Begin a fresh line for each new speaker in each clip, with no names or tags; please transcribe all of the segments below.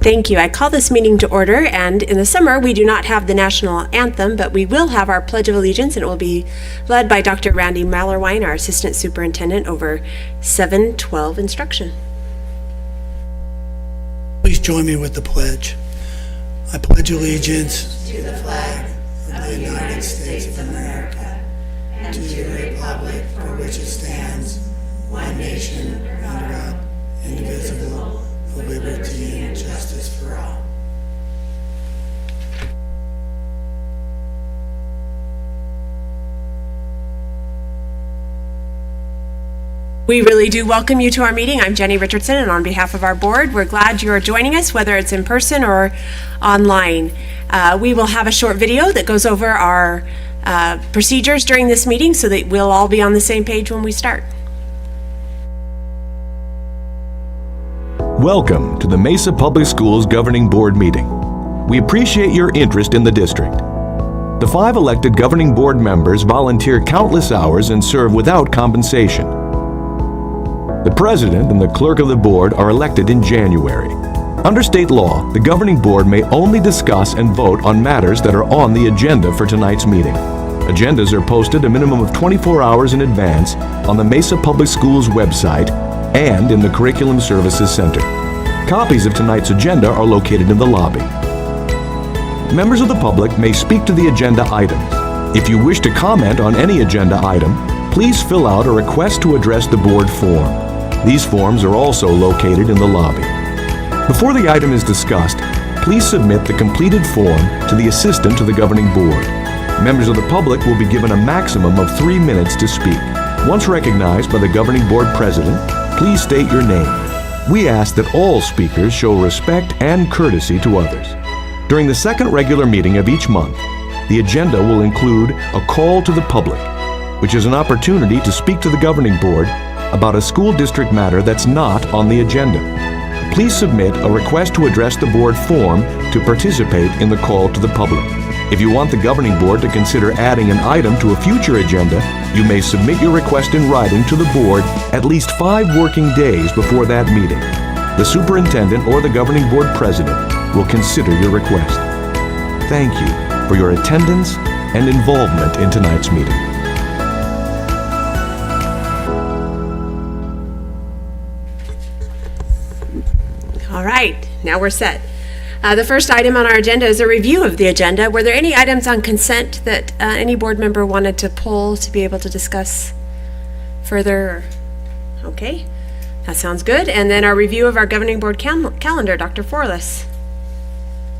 Thank you. I call this meeting to order, and in the summer we do not have the national anthem, but we will have our Pledge of Allegiance, and it will be led by Dr. Randy Mallerwine, our Assistant Superintendent, over 712 instruction.
Please join me with the pledge. I pledge allegiance to the flag of the United States of America and to the republic for which it stands, one nation, under God, indivisible, with liberty and justice for all.
We really do welcome you to our meeting. I'm Jenny Richardson, and on behalf of our board, we're glad you are joining us, whether it's in person or online. We will have a short video that goes over our procedures during this meeting so that we'll all be on the same page when we start.
Welcome to the Mesa Public Schools Governing Board meeting. We appreciate your interest in the district. The 5 elected governing board members volunteer countless hours and serve without compensation. The president and the clerk of the board are elected in January. Under state law, the governing board may only discuss and vote on matters that are on the agenda for tonight's meeting. Agendas are posted a minimum of 24 hours in advance on the Mesa Public Schools website and in the Curriculum Services Center. Copies of tonight's agenda are located in the lobby. Members of the public may speak to the agenda items. If you wish to comment on any agenda item, please fill out a request to address the board form. These forms are also located in the lobby. Before the item is discussed, please submit the completed form to the assistant to the governing board. Members of the public will be given a maximum of 3 minutes to speak. Once recognized by the governing board president, please state your name. We ask that all speakers show respect and courtesy to others. During the second regular meeting of each month, the agenda will include a call to the public, which is an opportunity to speak to the governing board about a school district matter that's not on the agenda. Please submit a request to address the board form to participate in the call to the public. If you want the governing board to consider adding an item to a future agenda, you may submit your request in writing to the board at least 5 working days before that meeting. The superintendent or the governing board president will consider your request. Thank you for your attendance and involvement in tonight's meeting.
All right, now we're set. The first item on our agenda is a review of the agenda. Were there any items on consent that any board member wanted to pull to be able to discuss further? Okay, that sounds good. And then our review of our governing board calendar, Dr. Forlis.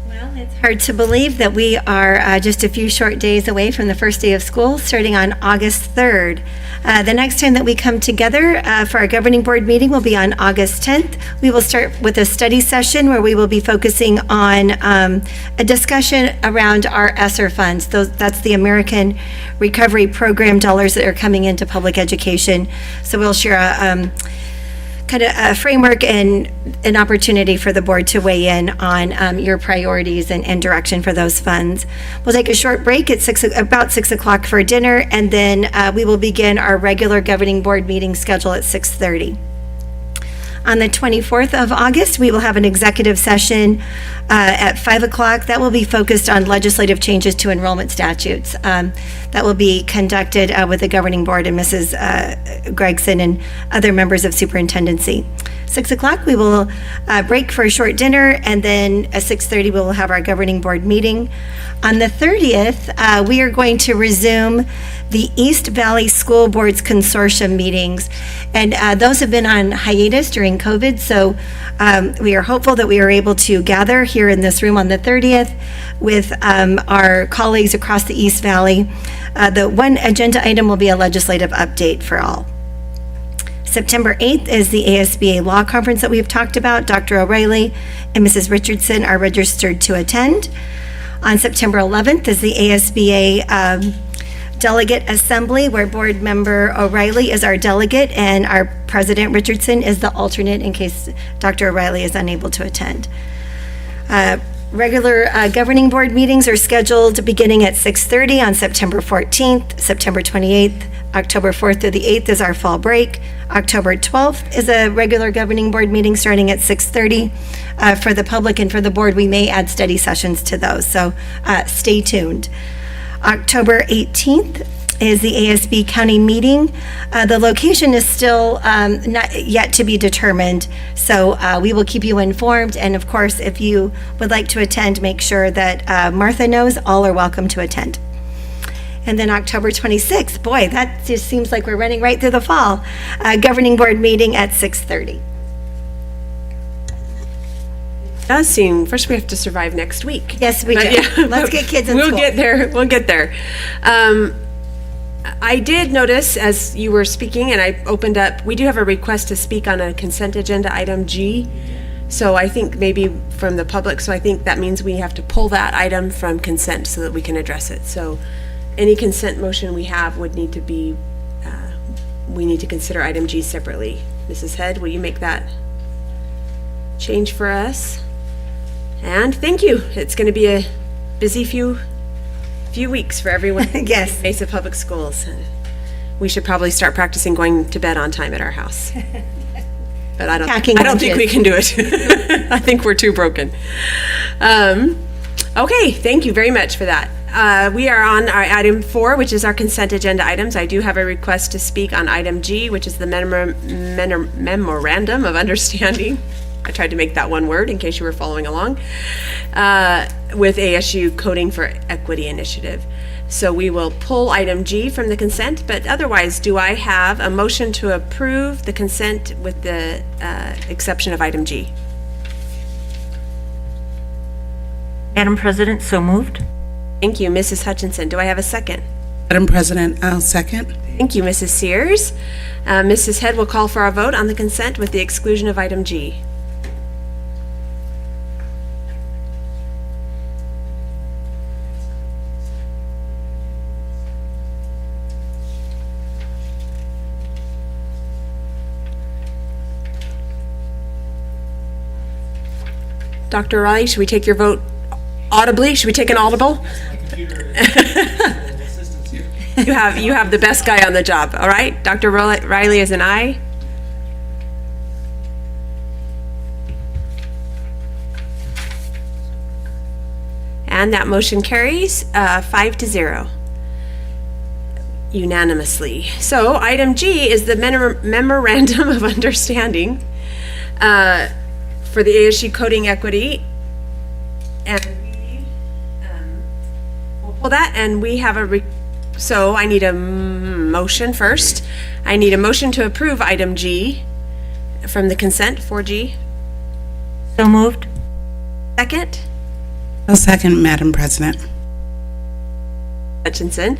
Well, it's hard to believe that we are just a few short days away from the first day of school, starting on August 3rd. The next time that we come together for our governing board meeting will be on August 10th. We will start with a study session where we will be focusing on a discussion around our ESSER funds. That's the American Recovery Program dollars that are coming into public education. So we'll share kind of a framework and an opportunity for the board to weigh in on your priorities and direction for those funds. We'll take a short break at about 6 o'clock for dinner, and then we will begin our regular governing board meeting schedule at 6:30. On the 24th of August, we will have an executive session at 5 o'clock. That will be focused on legislative changes to enrollment statutes. That will be conducted with the governing board and Mrs. Gregson and other members of superintendency. 6 o'clock, we will break for a short dinner, and then at 6:30, we will have our governing board meeting. On the 30th, we are going to resume the East Valley School Boards Consortium meetings, and those have been on hiatus during COVID, so we are hopeful that we are able to gather here in this room on the 30th with our colleagues across the East Valley. The one agenda item will be a legislative update for all. September 8th is the ASBA Law Conference that we've talked about. Dr. O'Reilly and Mrs. Richardson are registered to attend. On September 11th is the ASBA Delegate Assembly, where Board Member O'Reilly is our delegate and our President Richardson is the alternate in case Dr. O'Reilly is unable to attend. Regular governing board meetings are scheduled beginning at 6:30 on September 14th, September 28th, October 4th through the 8th is our fall break. October 12th is a regular governing board meeting starting at 6:30. For the public and for the board, we may add study sessions to those, so stay tuned. October 18th is the ASB county meeting. The location is still not yet to be determined, so we will keep you informed. And of course, if you would like to attend, make sure that Martha knows. All are welcome to attend. And then October 26th, boy, that just seems like we're running right through the fall. Governing board meeting at 6:30.
Does seem, first we have to survive next week.
Yes, we do.
But yeah,
Let's get kids in
we'll
school.
get there, we'll get there. I did notice as you were speaking, and I opened up, we do have a request to speak on a consent agenda item G. So I think maybe from the public, so I think that means we have to pull that item from consent so that we can address it. So any consent motion we have would need to be, we need to consider item G separately. Mrs. Head, will you make that change for us? And thank you. It's going to be a busy few weeks for everyone.
Yes.
In Mesa Public Schools. We should probably start practicing going to bed on time at our house. But I
Packing
don't think we
lunches.
can do it. I think we're too broken. Okay, thank you very much for that. We are on our item 4, which is our consent agenda items. I do have a request to speak on item G, which is the memorandum of understanding. I tried to make that one word in case you were following along, with ASU Coding for Equity Initiative. So we will pull item G from the consent, but otherwise, do I have a motion to approve the consent with the exception of item G?
Madam President, so moved.
Thank you, Mrs. Hutchinson. Do I have a second?
Madam President, I'll second.
Thank you, Mrs. Sears. Mrs. Head will call for our vote on the consent with the exclusion of item G. Dr. Riley, should we take your vote audibly? Should we take an audible? You have the best guy on the job, all right? Dr. Riley is an aye. And that motion carries 5-0 unanimously. So item G is the memorandum of understanding for the ASU Coding Equity. And we will pull that, and we have so I need a motion first. I need a motion to approve item G from the consent for G.
So moved.
Second,
I'll second, Madam President.
Hutchinson.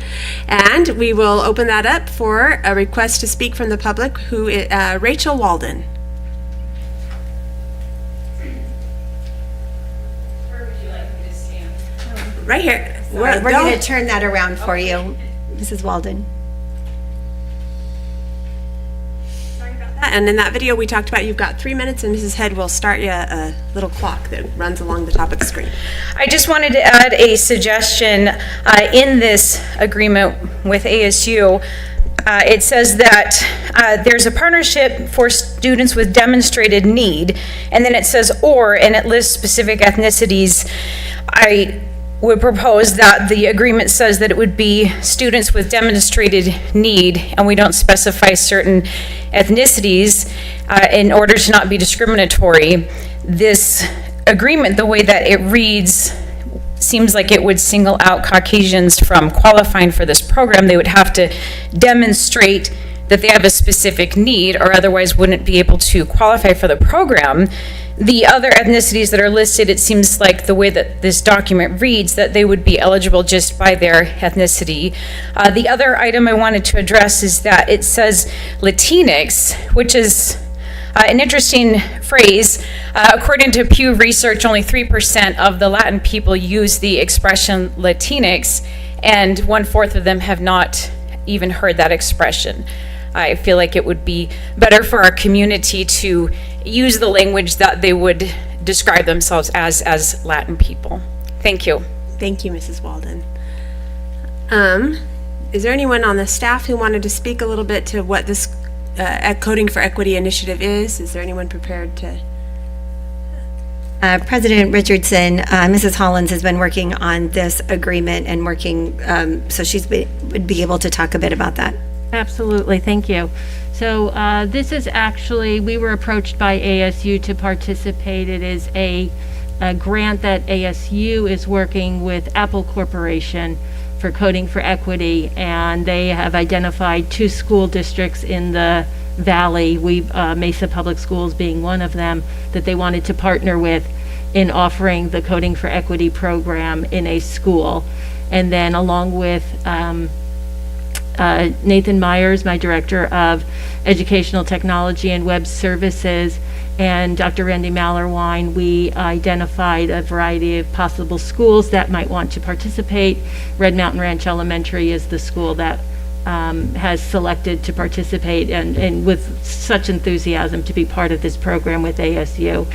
And we will open that up for a request to speak from the public, who is Rachel Walden. Right here.
We're going to turn that around for you, Mrs. Walden.
And in that video we talked about, you've got 3 minutes, and Mrs. Head will start you a little clock that runs along the top of the screen.
I just wanted to add a suggestion in this agreement with ASU. It says that there's a partnership for students with demonstrated need, and then it says or, and it lists specific ethnicities. I would propose that the agreement says that it would be students with demonstrated need, and we don't specify certain ethnicities in order to not be discriminatory. This agreement, the way that it reads, seems like it would single out Caucasians from qualifying for this program. They would have to demonstrate that they have a specific need, or otherwise wouldn't be able to qualify for the program. The other ethnicities that are listed, it seems like the way that this document reads, that they would be eligible just by their ethnicity. The other item I wanted to address is that it says Latinx, which is an interesting phrase. According to Pew Research, only 3% of the Latin people use the expression Latinx, and 1/4 of them have not even heard that expression. I feel like it would be better for our community to use the language that they would describe themselves as Latin people. Thank you.
Thank you, Mrs. Walden. is there anyone on the staff who wanted to speak a little bit to what this Coding for Equity initiative is? Is there anyone prepared to?
President Richardson, Mrs. Hollins has been working on this agreement and working, so would be able to talk a bit about that.
Absolutely, thank you. So this is actually, we were approached by ASU to participate. It is a grant that ASU is working with Apple Corporation for Coding for Equity, and they have identified 2 school districts in the Valley, Mesa Public Schools being one of them, that they wanted to partner with in offering the Coding for Equity program in a school. And then along with Nathan Myers, my Director of Educational Technology and Web Services, and Dr. Randy Mallerwine, we identified a variety of possible schools that might want to participate. Red Mountain Ranch Elementary is the school that has selected to participate and with such enthusiasm to be part of this program with ASU.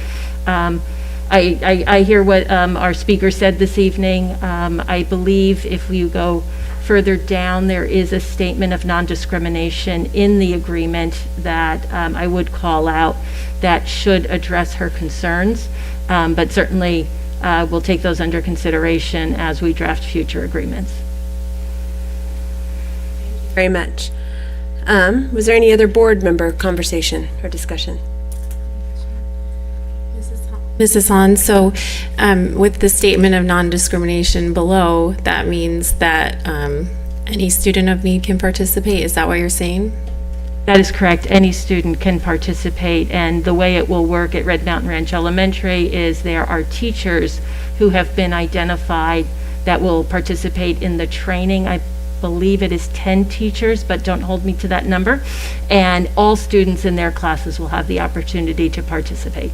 I hear what our speaker said this evening. I believe if you go further down, there is a statement of non-discrimination in the agreement that I would call out that should address her concerns, but certainly we'll take those under consideration as we draft future agreements.
Very much. Was there any other board member conversation or discussion?
Mrs. Hahn, so with the statement of non-discrimination below, that means that any student of need can participate. Is that what you're saying?
That is correct. Any student can participate, and the way it will work at Red Mountain Ranch Elementary is there are teachers who have been identified that will participate in the training. I believe it is 10 teachers, but don't hold me to that number. And all students in their classes will have the opportunity to participate.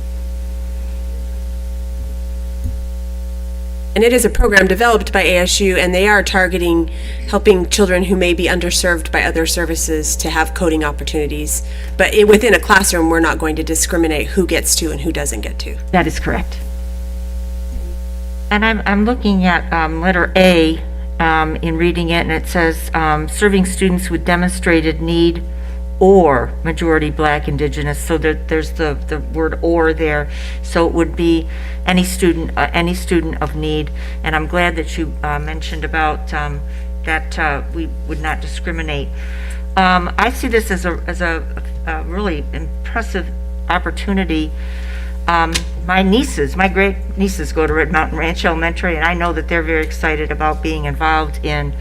And it is a program developed by ASU, and they are targeting helping children who may be underserved by other services to have coding opportunities. But within a classroom, we're not going to discriminate who gets to and who doesn't get to.
That is correct.
And I'm looking at letter A in reading it, and it says serving students with demonstrated need or majority Black, Indigenous. So there's the word "or" there. So it would be any student of need. And I'm glad that you mentioned about that we would not discriminate. I see this as a really impressive opportunity. My great nieces go to Red Mountain Ranch Elementary, and I know that they're very excited about being involved in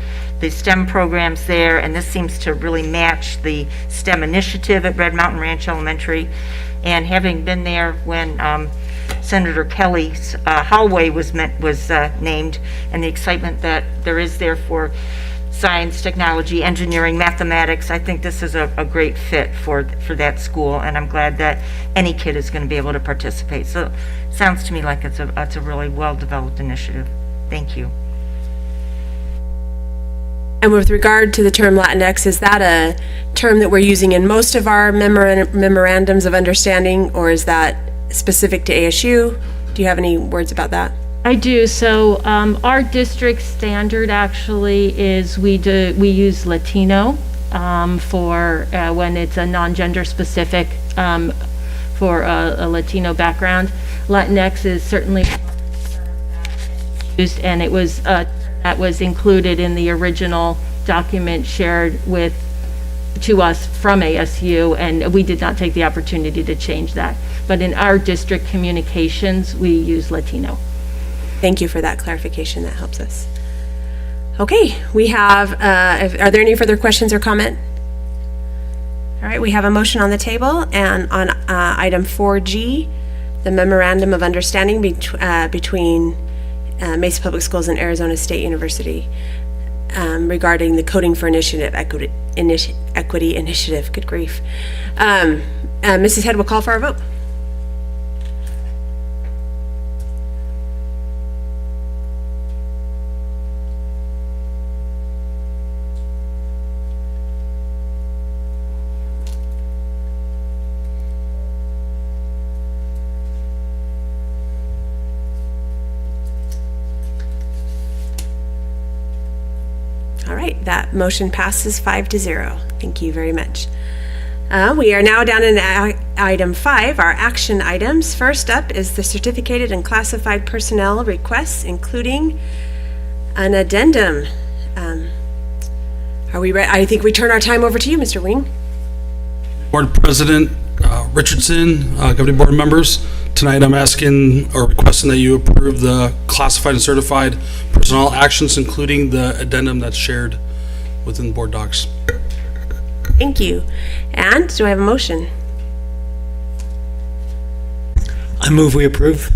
the STEM programs there, and this seems to really match the STEM initiative at Red Mountain Ranch Elementary. And having been there when Senator Kelly's hallway was named, and the excitement that there is there for science, technology, engineering, mathematics, I think this is a great fit for that school, and I'm glad that any kid is going to be able to participate. So it sounds to me like it's a really well-developed initiative. Thank you.
And with regard to the term Latinx, is that a term that we're using in most of our memorandums of understanding, or is that specific to ASU? Do you have any words about that?
I do. So our district standard actually is we use Latino for when it's a non-gender specific for a Latino background. Latinx is certainly used, and it was that was included in the original document shared to us from ASU, and we did not take the opportunity to change that. But in our district communications, we use Latino.
Thank you for that clarification. That helps us. Okay, we have, are there any further questions or comment? All right, we have a motion on the table, and on item 4G, the memorandum of understanding between Mesa Public Schools and Arizona State University regarding the Coding for Equity Initiative. Good grief. Mrs. Head will call for our vote. All All right, that motion passes 5-0. Thank you very much. We are now down in item 5, our action items. First up is the certificated and classified personnel requests, including an addendum. Are we ready? I think we turn our time over to you, Mr. Wing.
Board President Richardson, governing board members, tonight I'm asking or requesting that you approve the classified and certified personnel actions, including the addendum that's shared within board docs.
Thank you. And do I have a motion?
I move we approve.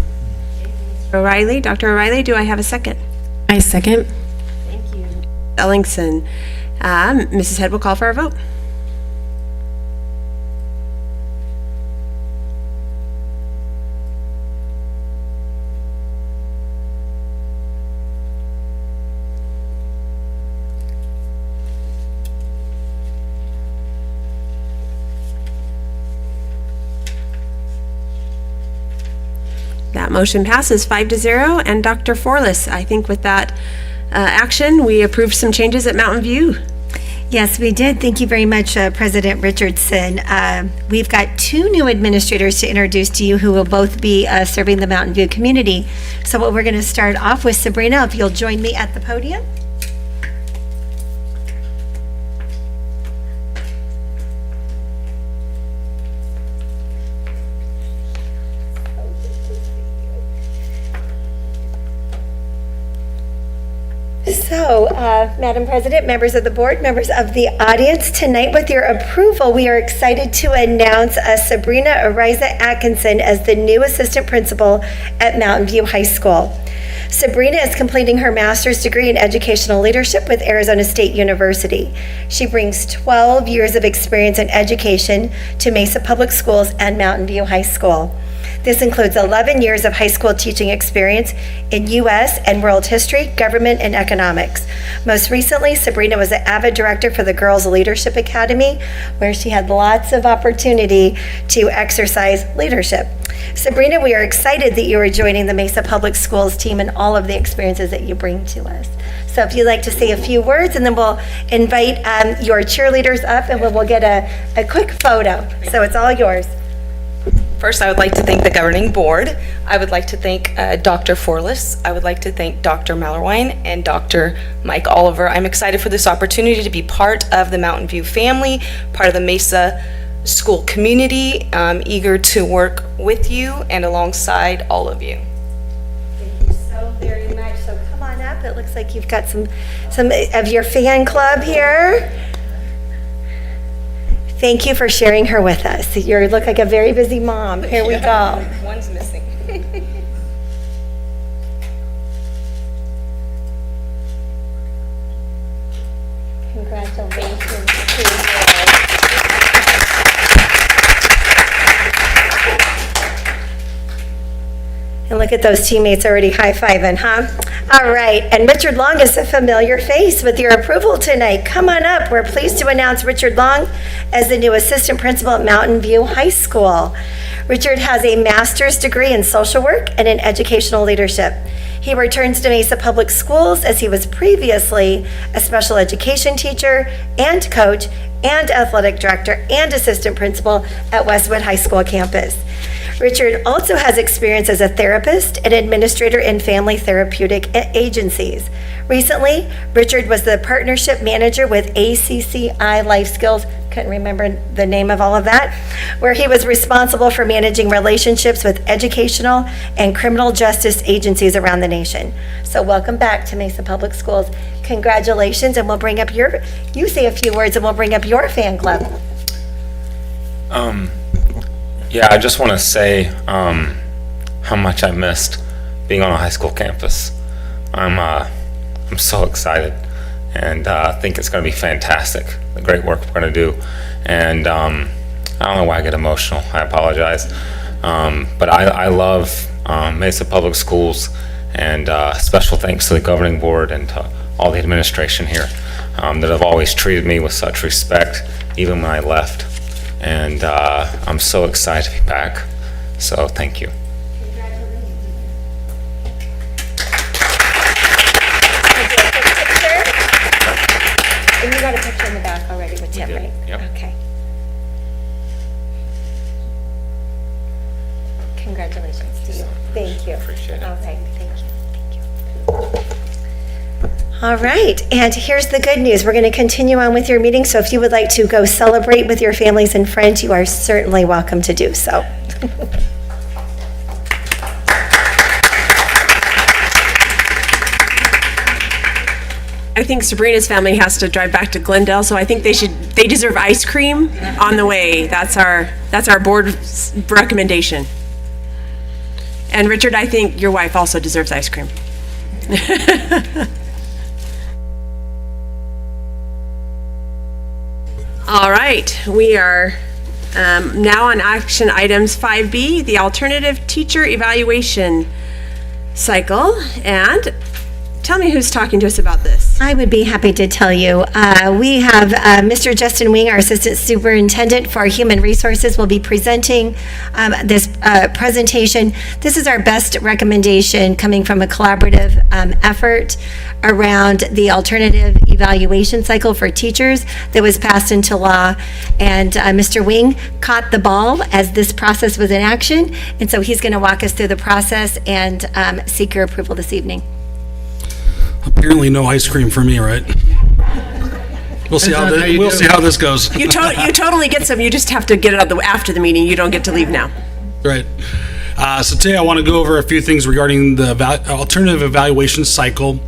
O'Reilly, Dr. O'Reilly, do I have a second?
I second.
Ellingson. Mrs. Head will call for a vote. That motion passes 5-0. And Dr. Forlis, I think with that action, we approved some changes at Mountain View.
Yes, we did. Thank you very much, President Richardson. We've got 2 new administrators to introduce to you who will both be serving the Mountain View community. So what we're going to start off with, Sabrina, if you'll join me at the podium. So, Madam President, members of the board, members of the audience, tonight with your approval, we are excited to announce Sabrina Ariza Atkinson as the new assistant principal at Mountain View High School. Sabrina is completing her master's degree in educational leadership with Arizona State University. She brings 12 years of experience in education to Mesa Public Schools and Mountain View High School. This includes 11 years of high school teaching experience in U.S. and world history, government, and economics. Most recently, Sabrina was an avid director for the Girls Leadership Academy, where she had lots of opportunity to exercise leadership. Sabrina, we are excited that you are joining the Mesa Public Schools team and all of the experiences that you bring to us. So if you'd like to say a few words, and then we'll invite your cheerleaders up and we'll get a quick photo. So it's all yours.
First, I would like to thank the governing board. I would like to thank Dr. Forlis. I would like to thank Dr. Mallerwine and Dr. Mike Oliver. I'm excited for this opportunity to be part of the Mountain View family, part of the Mesa school community. I'm eager to work with you and alongside all of you.
Thank you so very much. So come on up. It looks like you've got some of your fan club here. Thank you for sharing her with us. You look like a very busy mom. Here we go.
One's missing.
Congratulations to you. And look at those teammates already high-fiving, huh? All right, and Richard Long is a familiar face. With your approval tonight, come on up. We're pleased to announce Richard Long as the new assistant principal at Mountain View High School. Richard has a master's degree in social work and in educational leadership. He returns to Mesa Public Schools as he was previously a special education teacher and coach and athletic director and assistant principal at Westwood High School campus. Richard also has experience as a therapist and administrator in family therapeutic agencies. Recently, Richard was the partnership manager with ACCI Life Skills, couldn't remember the name of all of that, where he was responsible for managing relationships with educational and criminal justice agencies around the nation. So welcome back to Mesa Public Schools. Congratulations, and we'll bring up you say a few words and we'll bring up your fan club.
Yeah, I just want to say how much I missed being on a high school campus. I'm so excited, and I think it's going to be fantastic. The great work we're going to do, and I don't know why I get emotional. I apologize, but I love Mesa Public Schools, and special thanks to the governing board and to all the administration here that have always treated me with such respect, even when I left. And I'm so excited to be back. So thank you. Yep.
Okay. Congratulations to you. Thank you.
Appreciate it.
All right, thank you. Thank you. All right, and here's the good news. We're going to continue on with your meeting, so if you would like to go celebrate with your families and friends, you are certainly welcome to do so.
I think Sabrina's family has to drive back to Glendale, so I think they deserve ice cream on the way. That's our board's recommendation. And Richard, I think your wife also deserves ice cream. All right, we are now on action items 5B, the alternative teacher evaluation cycle. And tell me who's talking to us about this.
I would be happy to tell you. We have Mr. Justin Wing, our Assistant Superintendent for Human Resources, will be presenting this presentation. This is our best recommendation coming from a collaborative effort around the alternative evaluation cycle for teachers that was passed into law. And Mr. Wing caught the ball as this process was in action, and so he's going to walk us through the process and seek your approval this evening.
Apparently no ice cream for me, right? We'll see how this goes.
You totally get some. You just have to get it out after the meeting. You don't get to leave now.
Right. So today I want to go over a few things regarding the alternative evaluation cycle.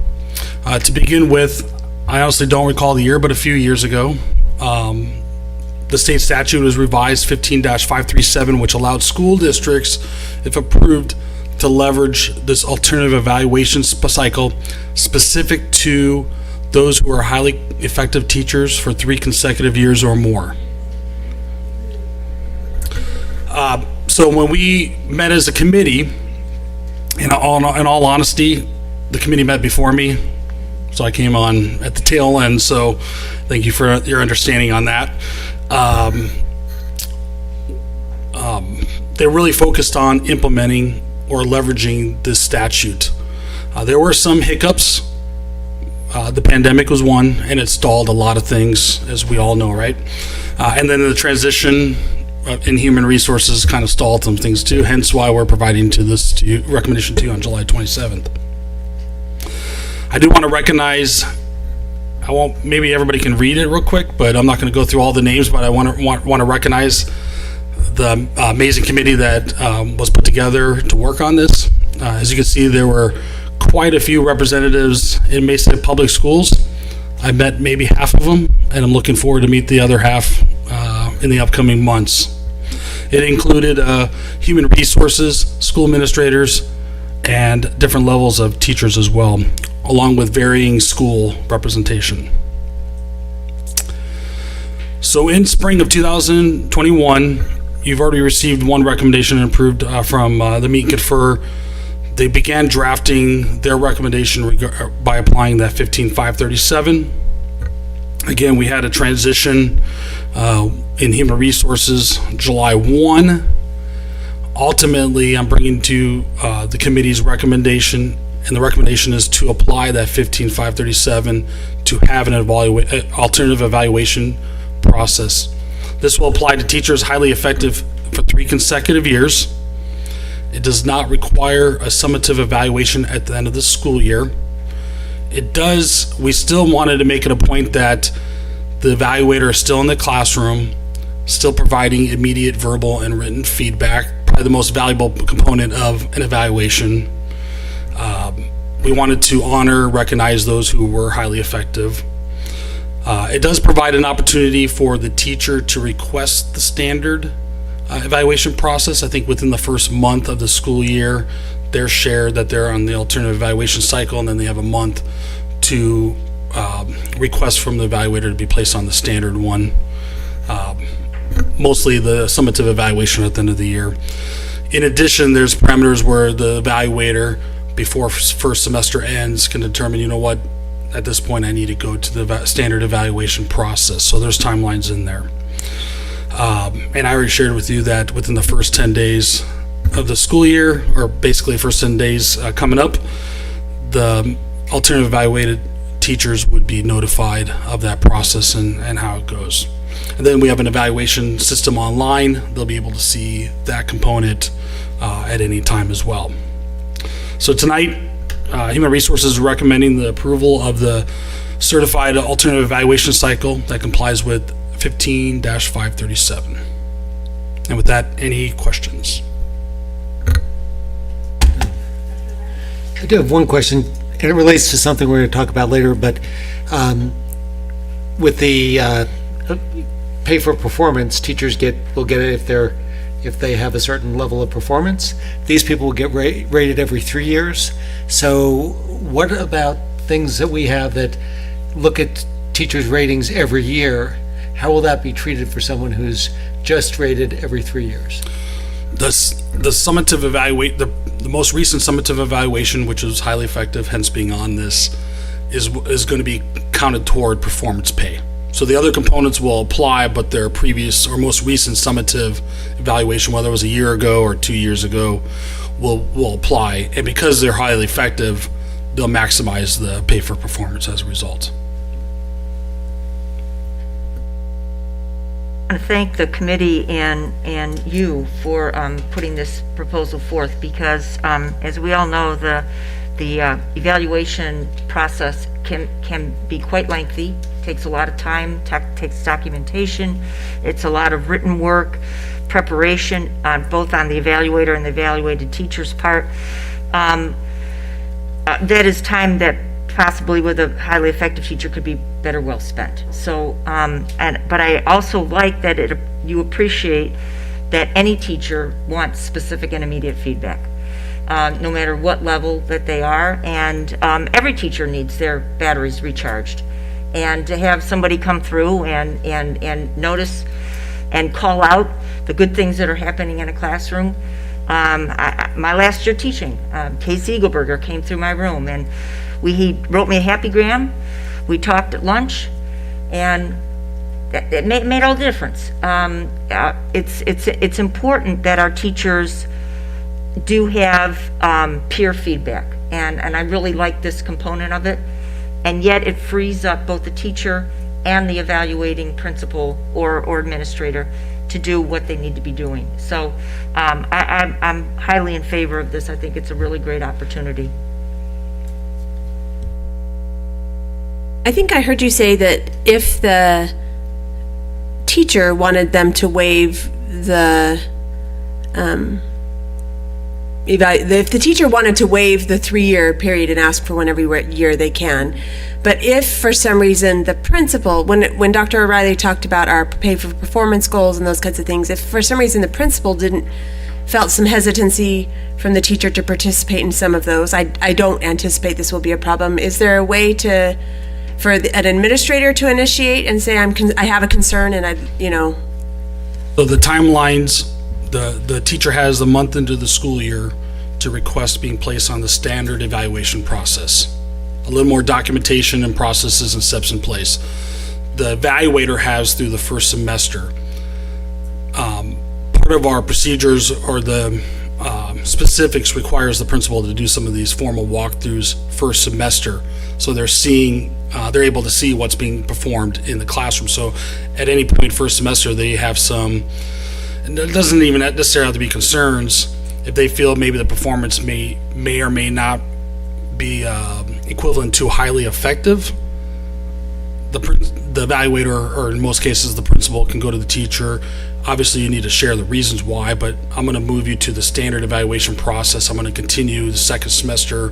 To begin with, I honestly don't recall the year, but a few years ago, the state statute was revised 15-537, which allowed school districts, if approved, to leverage this alternative evaluation cycle specific to those who are highly effective teachers for 3 consecutive years or more. So when we met as a committee, in all honesty, the committee met before me, so I came on at the tail end, so thank you for your understanding on that. They really focused on implementing or leveraging this statute. There were some hiccups. The pandemic was one, and it stalled a lot of things, as we all know, right? And then the transition in human resources kind of stalled some things too, hence why we're providing recommendation to you on July 27th. I do want to recognize, maybe everybody can read it real quick, but I'm not going to go through all the names, but I want to recognize the amazing committee that was put together to work on this. As you can see, there were quite a few representatives in Mesa Public Schools. I met maybe half of them, and I'm looking forward to meet the other half in the upcoming months. It included human resources, school administrators, and different levels of teachers as well, along with varying school representation. So in spring of 2021, you've already received one recommendation and approved from the Meet and Confer. They began drafting their recommendation by applying that 15-537. Again, we had a transition in human resources July 1. Ultimately, I'm bringing to the committee's recommendation, and the recommendation is to apply that 15-537 to have an alternative evaluation process. This will apply to teachers highly effective for 3 consecutive years. It does not require a summative evaluation at the end of the school year. We still wanted to make it a point that the evaluator is still in the classroom, still providing immediate verbal and written feedback, probably the most valuable component of an evaluation. We wanted to recognize those who were highly effective. It does provide an opportunity for the teacher to request the standard evaluation process. I think within the first month of the school year, they're shared that they're on the alternative evaluation cycle, and then they have a month to request from the evaluator to be placed on the standard one. Mostly the summative evaluation at the end of the year. In addition, there's parameters where the evaluator, before first semester ends, can determine, at this point I need to go to the standard evaluation process. So there's timelines in there. And I already shared with you that within the first 10 days of the school year, or basically first 10 days coming up, the alternative evaluated teachers would be notified of that process and how it goes. And then we have an evaluation system online. They'll be able to see that component at any time as well. So tonight, Human Resources is recommending the approval of the certified alternative evaluation cycle that complies with 15-537. And with that, any questions?
I do have one question, and it relates to something we're going to talk about later, but with the pay for performance, teachers will get it if they have a certain level of performance. These people will get rated every 3 years. So what about things that we have that look at teachers' ratings every year? How will that be treated for someone who's just rated every 3 years?
The summative the most recent summative evaluation, which was highly effective, hence being on this, is going to be counted toward performance pay. So the other components will apply, but their previous or most recent summative evaluation, whether it was a year ago or 2 years ago, will apply. And because they're highly effective, they'll maximize the pay for performance as a result.
I want to thank the committee and you for putting this proposal forth, because as we all know, the evaluation process can be quite lengthy, takes a lot of time, takes documentation, it's a lot of written work, preparation, both on the evaluator and the evaluated teacher's part. That is time that possibly with a highly effective teacher could be better well spent. So, but I also like that you appreciate that any teacher wants specific and immediate feedback, no matter what level that they are, and every teacher needs their batteries recharged. And to have somebody come through and notice and call out the good things that are happening in a classroom. My last year teaching, Casey Eagleberger came through my room, and he wrote me a happygram. We talked at lunch, and it made all the difference. It's important that our teachers do have peer feedback, and I really like this component of it. And yet it frees up both the teacher and the evaluating principal or administrator to do what they need to be doing. So I'm highly in favor of this. I think it's a really great opportunity.
I think I heard you say that if the teacher wanted them to waive the if the teacher wanted to waive the 3-year period and ask for one every year, they can. But if for some reason the principal, when Dr. O'Reilly talked about our pay for performance goals and those kinds of things, if for some reason the principal felt some hesitancy from the teacher to participate in some of those, I don't anticipate this will be a problem. Is there a way for an administrator to initiate and say, I have a concern and
So the timelines, the teacher has the month into the school year to request being placed on the standard evaluation process. A little more documentation and processes and steps in place. The evaluator has through the first semester. Part of our procedures or the specifics requires the principal to do some of these formal walkthroughs first semester. So they're able to see what's being performed in the classroom. So at any point first semester, they have some, and it doesn't even necessarily have to be concerns. If they feel maybe the performance may or may not be equivalent to highly effective, the evaluator, or in most cases the principal, can go to the teacher. Obviously you need to share the reasons why, but I'm going to move you to the standard evaluation process. I'm going to continue the second semester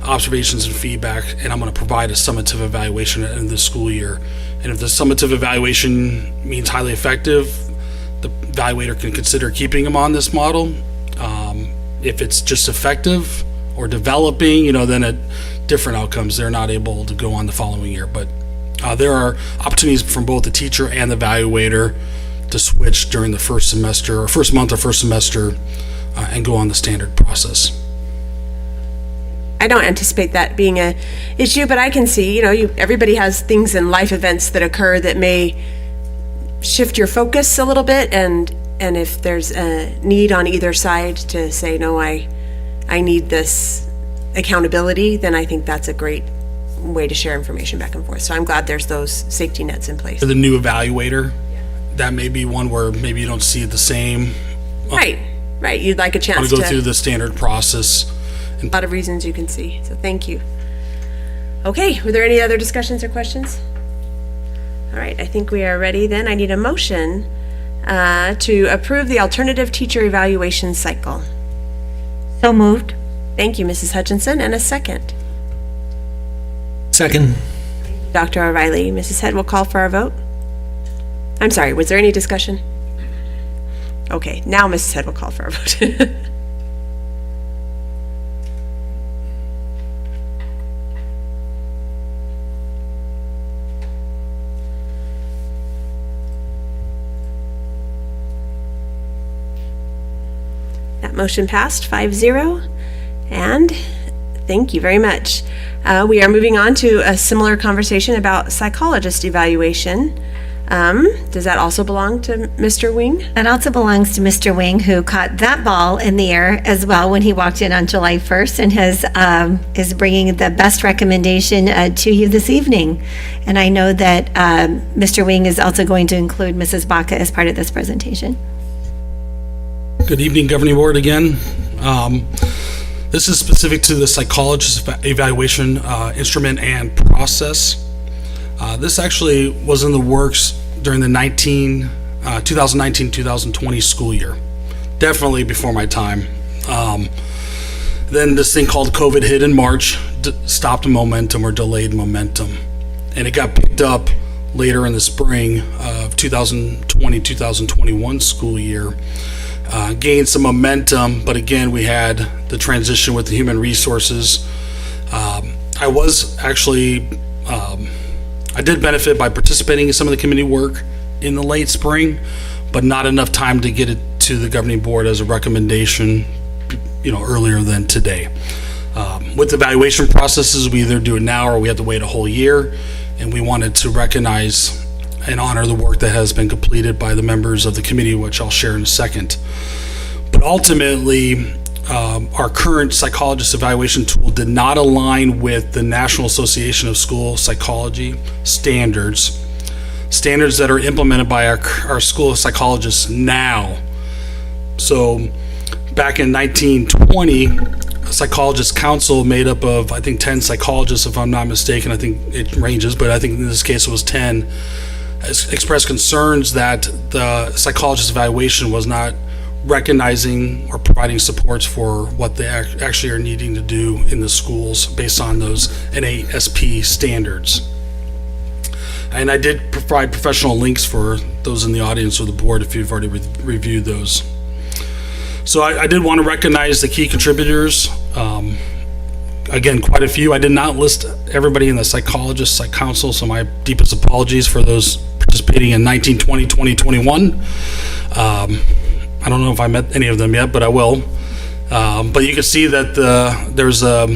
observations and feedback, and I'm going to provide a summative evaluation at the end of the school year. And if the summative evaluation means highly effective, the evaluator can consider keeping them on this model. If it's just effective or developing, then different outcomes, they're not able to go on the following year. But there are opportunities from both the teacher and the evaluator to switch during the first semester or first month or first semester and go on the standard process.
I don't anticipate that being an issue, but I can see, everybody has things in life events that occur that may shift your focus a little bit, and if there's a need on either side to say, no, I need this accountability, then I think that's a great way to share information back and forth. So I'm glad there's those safety nets in place.
For the new evaluator, that may be one where maybe you don't see it the same.
Right. You'd like a
Want
chance
to go
to,
through the standard process.
a lot of reasons you can see. So thank you. Okay, were there any other discussions or questions? All right, I think we are ready then. I need a motion to approve the alternative teacher evaluation cycle.
So moved.
Thank you, Mrs. Hutchinson, and a second.
Second.
Dr. O'Reilly. Mrs. Head will call for our vote. I'm sorry, was there any discussion? Okay, now Mrs. Head will call for our vote. That motion passed 5-0, and thank you very much. We are moving on to a similar conversation about psychologist evaluation. Does that also belong to Mr. Wing?
That also belongs to Mr. Wing, who caught that ball in the air as well when he walked in on July 1st and is bringing the best recommendation to you this evening. And I know that Mr. Wing is also going to include Mrs. Baca as part of this presentation.
Good evening, Governing Board again. This is specific to the psychologist evaluation instrument and process. This actually was in the works during the 2019-2020 school year. Definitely before my time. Then this thing called COVID hit in March, stopped momentum or delayed momentum. And it got picked up later in the spring of 2020-2021 school year. Gained some momentum, but again, we had the transition with the human resources. I was actually, I did benefit by participating in some of the committee work in the late spring, but not enough time to get it to the governing board as a recommendation, earlier than today. With evaluation processes, we either do it now or we have to wait a whole year, and we wanted to recognize and honor the work that has been completed by the members of the committee, which I'll share in a second. But ultimately, our current psychologist evaluation tool did not align with the National Association of School Psychology standards that are implemented by our school psychologists now. So back in 1920, a psychologist council made up of, I think, 10 psychologists, if I'm not mistaken. I think it ranges, but I think in this case it was 10, expressed concerns that the psychologist evaluation was not recognizing or providing supports for what they actually are needing to do in the schools based on those NASP standards. And I did provide professional links for those in the audience or the board if you've already reviewed those. So I did want to recognize the key contributors. Again, quite a few. I did not list everybody in the Psychologist Council, so my deepest apologies for those participating in 1920, 2021. I don't know if I met any of them yet, but I will. But you can see that there's a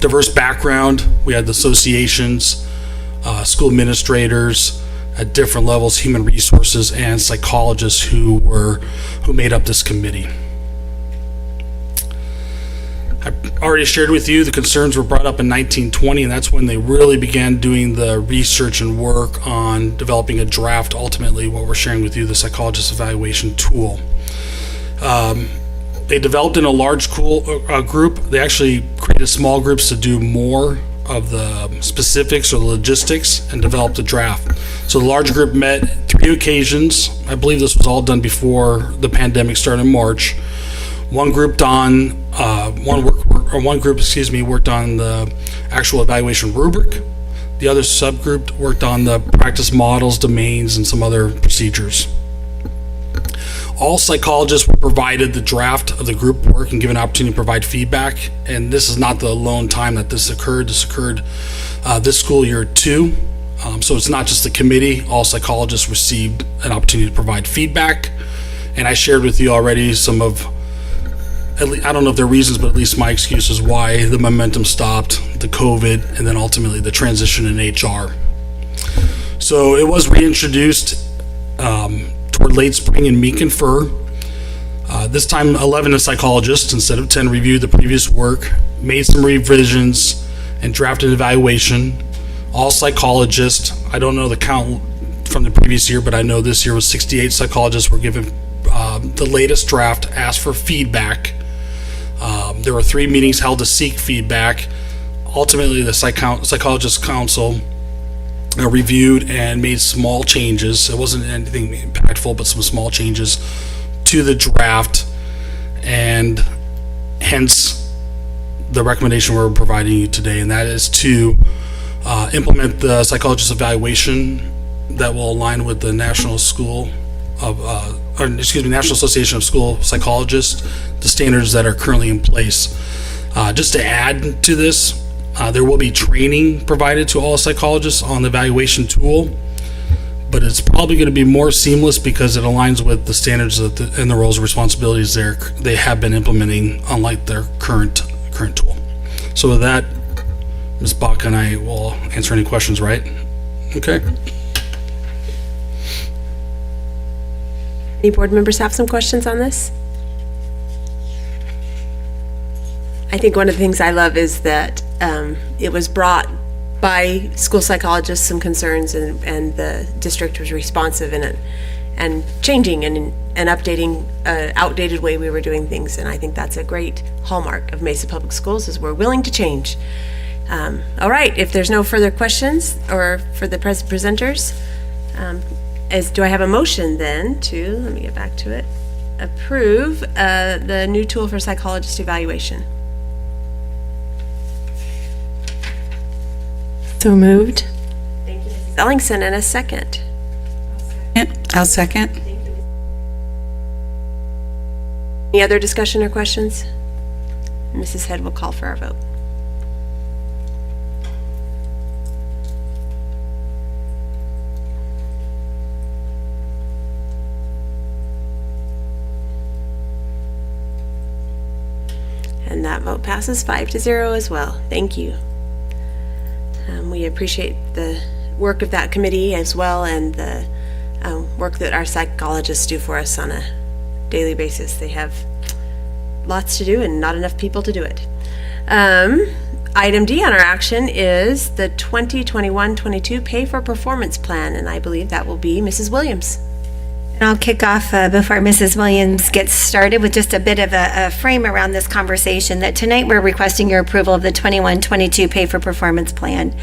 diverse background. We had the associations, school administrators at different levels, human resources, and psychologists who made up this committee. I already shared with you the concerns were brought up in 1920, and that's when they really began doing the research and work on developing a draft, ultimately what we're sharing with you, the psychologist evaluation tool. They developed in a large group. They actually created small groups to do more of the specifics or the logistics and developed a draft. So the large group met 3 occasions. I believe this was all done before the pandemic started in March. One group worked on the actual evaluation rubric. The other subgroup worked on the practice models, domains, and some other procedures. All psychologists were provided the draft of the group work and given an opportunity to provide feedback. And this is not the lone time that this occurred. This occurred this school year too. So it's not just the committee. All psychologists received an opportunity to provide feedback. And I shared with you already some of, I don't know if there are reasons, but at least my excuse is why the momentum stopped, the COVID, and then ultimately the transition in HR. So it was reintroduced toward late spring in Meek and Fur. This time 11 psychologists instead of 10 reviewed the previous work, made some revisions, and drafted an evaluation. All psychologists, I don't know the count from the previous year, but I know this year was 68 psychologists were given the latest draft, asked for feedback. There were 3 meetings held to seek feedback. Ultimately, the Psychologist Council reviewed and made small changes. It wasn't anything impactful, but some small changes to the draft, and hence the recommendation we're providing you today, and that is to implement the Psychologist Evaluation that will align with the National National Association of School Psychologists, the standards that are currently in place. Just to add to this, there will be training provided to all psychologists on the evaluation tool, but it's probably going to be more seamless because it aligns with the standards and the roles and responsibilities they have been implementing, unlike their current tool. So with that, Ms. Bach and I will answer any questions, right? Okay.
Any board members have some questions on this? I think one of the things I love is that it was brought by school psychologists, some concerns, and the district was responsive in it and changing and updating an outdated way we were doing things. And I think that's a great hallmark of Mesa Public Schools, is we're willing to change. All right, if there's no further questions or for the presenters, do I have a motion then to, let me get back to it, approve the new tool for psychologist evaluation?
So moved.
Thank you, Mrs. Ellingson, and a second.
I'll second.
Any other discussion or questions? Mrs. Head will call for our vote. And that vote passes 5-0 as well. Thank you. We appreciate the work of that committee as well, and the work that our psychologists do for us on a daily basis. They have lots to do and not enough people to do it. Item D on our action is the 2021-22 Pay for Performance Plan, and I believe that will be Mrs. Williams.
And I'll kick off before Mrs. Williams gets started with just a bit of a frame around this conversation, that tonight we're requesting your approval of the 21-22 Pay for Performance Plan.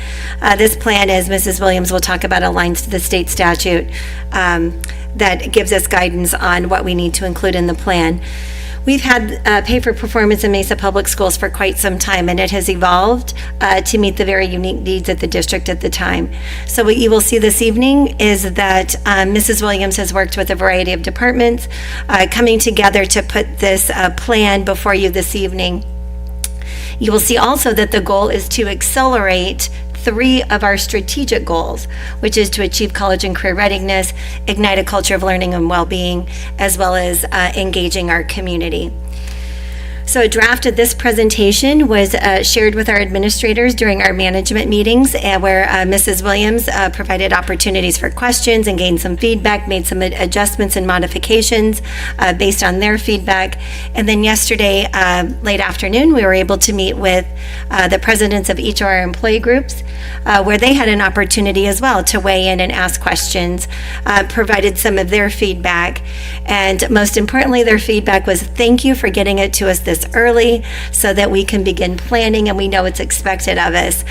This plan, as Mrs. Williams will talk about, aligns to the state statute that gives us guidance on what we need to include in the plan. We've had Pay for Performance in Mesa Public Schools for quite some time, and it has evolved to meet the very unique needs of the district at the time. So what you will see this evening is that Mrs. Williams has worked with a variety of departments coming together to put this plan before you this evening. You will see also that the goal is to accelerate 3 of our strategic goals, which is to achieve college and career readiness, ignite a culture of learning and well-being, as well as engaging our community. So a draft of this presentation was shared with our administrators during our management meetings, where Mrs. Williams provided opportunities for questions and gained some feedback, made some adjustments and modifications based on their feedback. And then yesterday, late afternoon, we were able to meet with the presidents of each of our employee groups, where they had an opportunity as well to weigh in and ask questions, provided some of their feedback. And most importantly, their feedback was, thank you for getting it to us this early so that we can begin planning and we know it's expected of us.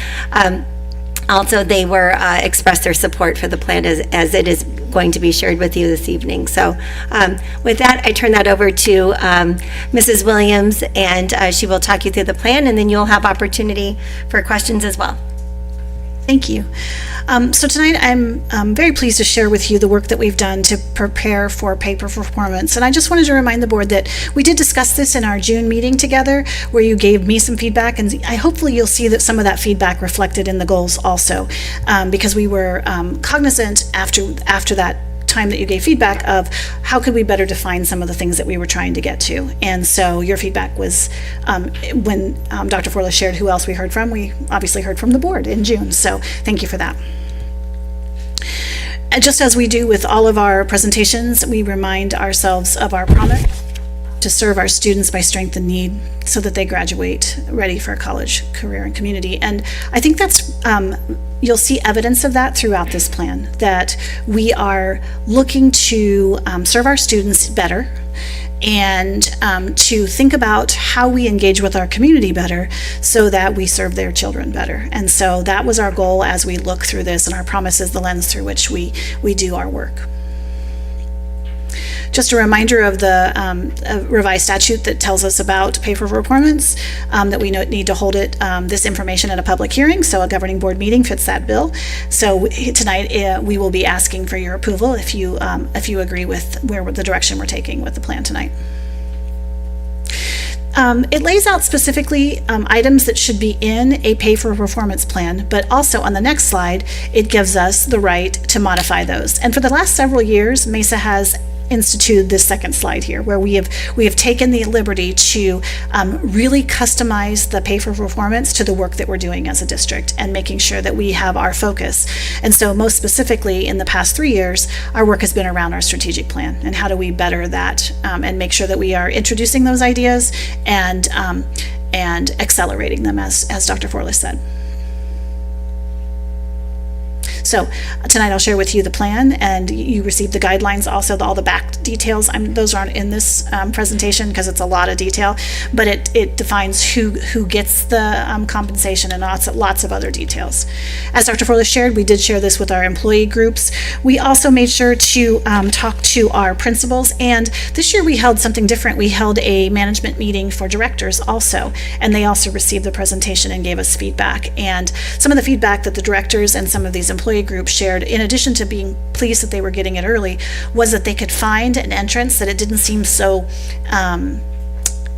Also, they were expressed their support for the plan as it is going to be shared with you this evening. So with that, I turn that over to Mrs. Williams, and she will talk you through the plan, and then you'll have opportunity for questions as well.
Thank you. So tonight I'm very pleased to share with you the work that we've done to prepare for Pay for Performance. And I just wanted to remind the board that we did discuss this in our June meeting together, where you gave me some feedback, and hopefully you'll see that some of that feedback reflected in the goals also, because we were cognizant after that time that you gave feedback of how could we better define some of the things that we were trying to get to. And so your feedback was, when Dr. Forlis shared who else we heard from, we obviously heard from the board in June. So thank you for that. And just as we do with all of our presentations, we remind ourselves of our promise. to serve our students by strength and need so that they graduate ready for a college career and community. And I think that's, you'll see evidence of that throughout this plan, that we are looking to serve our students better and to think about how we engage with our community better so that we serve their children better. And so that was our goal as we look through this, and our promise is the lens through which we do our work. Just a reminder of the revised statute that tells us about pay for performance, that we need to hold this information at a public hearing, so a governing board meeting fits that bill. So tonight we will be asking for your approval if you agree with the direction we're taking with the plan tonight. It lays out specifically items that should be in a pay for performance plan, but also on the next slide, it gives us the right to modify those. And for the last several years, Mesa has instituted this second slide here, where we have taken the liberty to really customize the pay for performance to the work that we're doing as a district and making sure that we have our focus. And so most specifically in the past 3 years, our work has been around our strategic plan and how do we better that and make sure that we are introducing those ideas and accelerating them, as Dr. Forlis said. So tonight I'll share with you the plan, and you received the guidelines, also all the back details. Those aren't in this presentation because it's a lot of detail, but it defines who gets the compensation and lots of other details. As Dr. Forlis shared, we did share this with our employee groups. We also made sure to talk to our principals, and this year we held something different. We held a management meeting for directors also, and they also received the presentation and gave us feedback. And some of the feedback that the directors and some of these employee groups shared, in addition to being pleased that they were getting it early, was that they could find an entrance that it didn't seem so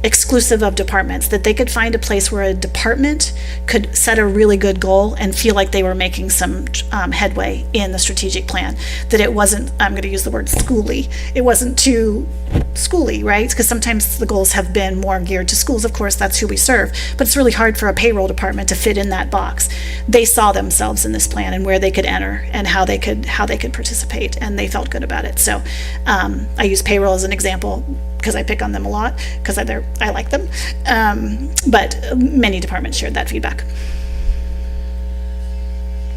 exclusive of departments, that they could find a place where a department could set a really good goal and feel like they were making some headway in the strategic plan, that it wasn't, I'm going to use the word schooly, it wasn't too schooly, right? Because sometimes the goals have been more geared to schools. Of course, that's who we serve, but it's really hard for a payroll department to fit in that box. They saw themselves in this plan and where they could enter and how they could participate, and they felt good about it. So I use payroll as an example because I pick on them a lot because I like them, but many departments shared that feedback.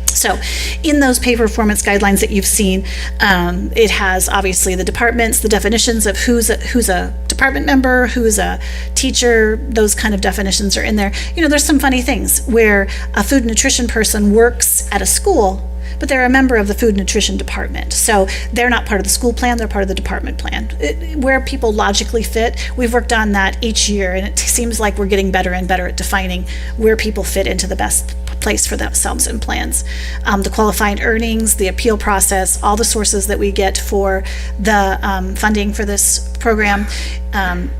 So in those pay performance guidelines that you've seen, it has obviously the departments, the definitions of who's a department member, who's a teacher, those kind of definitions are in there. You know, there's some funny things where a food and nutrition person works at a school, but they're a member of the food and nutrition department. So they're not part of the school plan, they're part of the department plan. Where people logically fit, we've worked on that each year, and it seems like we're getting better and better at defining where people fit into the best place for themselves in plans. The qualifying earnings, the appeal process, all the sources that we get for the funding for this program.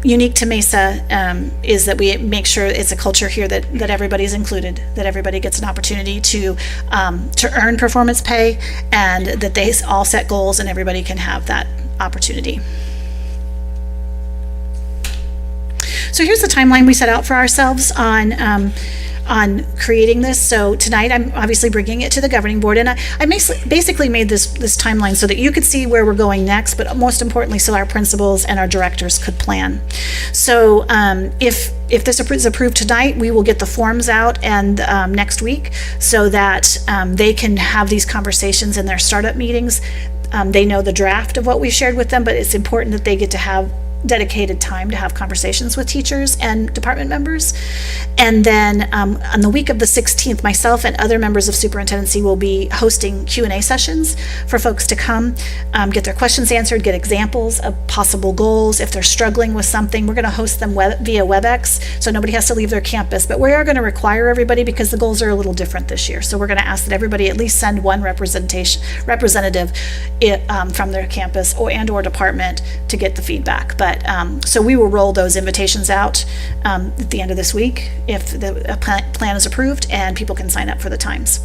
Unique to Mesa is that we make sure it's a culture here that everybody's included, that everybody gets an opportunity to earn performance pay, and that they all set goals and everybody can have that opportunity. So here's the timeline we set out for ourselves on creating this. So tonight I'm obviously bringing it to the governing board, and I basically made this timeline so that you could see where we're going next, but most importantly so our principals and our directors could plan. So if this is approved tonight, we will get the forms out and next week so that they can have these conversations in their startup meetings. They know the draft of what we shared with them, but it's important that they get to have dedicated time to have conversations with teachers and department members. And then on the week of the 16th, myself and other members of superintendency will be hosting Q&A sessions for folks to come, get their questions answered, get examples of possible goals. If they're struggling with something, we're going to host them via WebEx, so nobody has to leave their campus. But we are going to require everybody, because the goals are a little different this year. So we're going to ask that everybody at least send one representative from their campus or department to get the feedback. But so we will roll those invitations out at the end of this week if the plan is approved, and people can sign up for the times.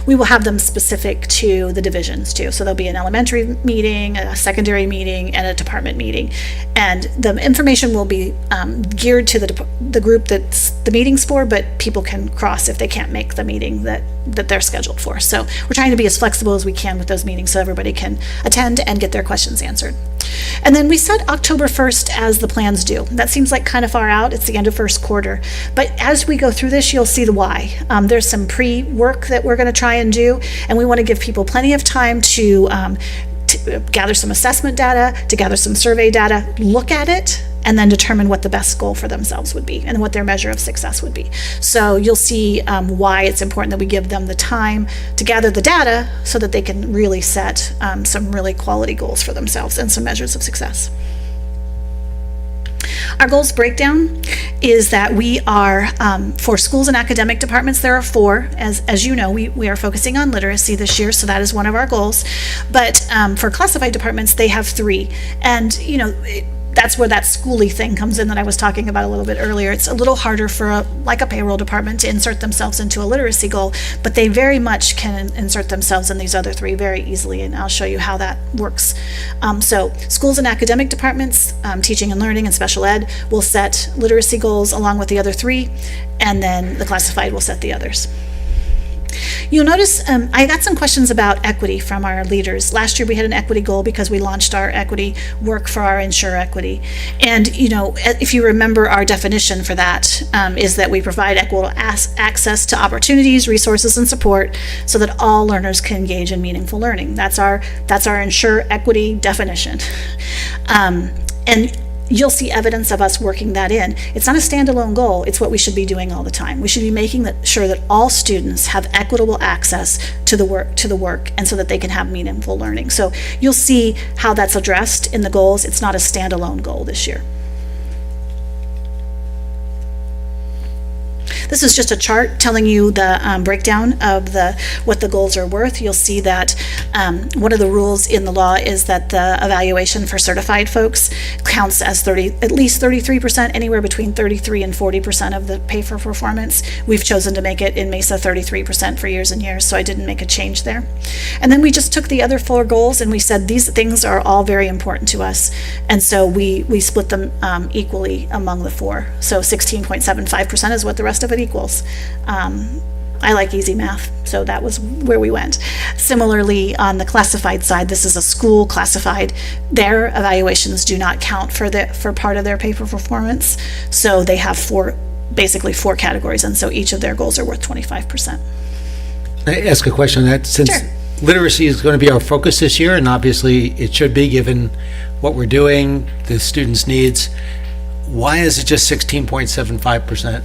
We will have them specific to the divisions too. So there'll be an elementary meeting, a secondary meeting, and a department meeting. And the information will be geared to the group that's the meeting's for, but people can cross if they can't make the meeting that they're scheduled for. So we're trying to be as flexible as we can with those meetings so everybody can attend and get their questions answered. And then we set October 1st as the plan's due. That seems like kind of far out. It's the end of first quarter. But as we go through this, you'll see the why. There's some pre-work that we're going to try and do, and we want to give people plenty of time to gather some assessment data, to gather some survey data, look at it, and then determine what the best goal for themselves would be and what their measure of success would be. So you'll see why it's important that we give them the time to gather the data so that they can really set some really quality goals for themselves and some measures of success. Our goals breakdown is that we are, for schools and academic departments, there are 4. As you know, we are focusing on literacy this year, so that is one of our goals. But for classified departments, they have 3. And, that's where that schooly thing comes in that I was talking about a little bit earlier. It's a little harder for a payroll department to insert themselves into a literacy goal, but they very much can insert themselves in these other 3 very easily, and I'll show you how that works. So schools and academic departments, teaching and learning and special ed, will set literacy goals along with the other 3, and then the classified will set the others. You'll notice I got some questions about equity from our leaders. Last year we had an equity goal because we launched our equity work for our Ensure Equity. And, if you remember, our definition for that is that we provide equitable access to opportunities, resources, and support so that all learners can engage in meaningful learning. That's our Ensure Equity definition. And you'll see evidence of us working that in. It's not a standalone goal, it's what we should be doing all the time. We should be making sure that all students have equitable access to the work and so that they can have meaningful learning. So you'll see how that's addressed in the goals. It's not a standalone goal this year. This is just a chart telling you the breakdown of what the goals are worth. You'll see that one of the rules in the law is that the evaluation for certified folks counts as at least 33%, anywhere between 33 and 40% of the pay for performance. We've chosen to make it in Mesa 33% for years and years, so I didn't make a change there. And then we just took the other 4 goals and we said these things are all very important to us, and so we split them equally among the 4. So 16.75% is what the rest of it equals. I like easy math, so that was where we went. Similarly, on the classified side, this is a school classified. Their evaluations do not count for part of their pay for performance, so they have basically 4 categories, and so each of their goals are worth 25%.
I ask a question on that, since
Sure.
literacy is going to be our focus this year, and obviously it should be given what we're doing, the students' needs. Why is it just 16.75%?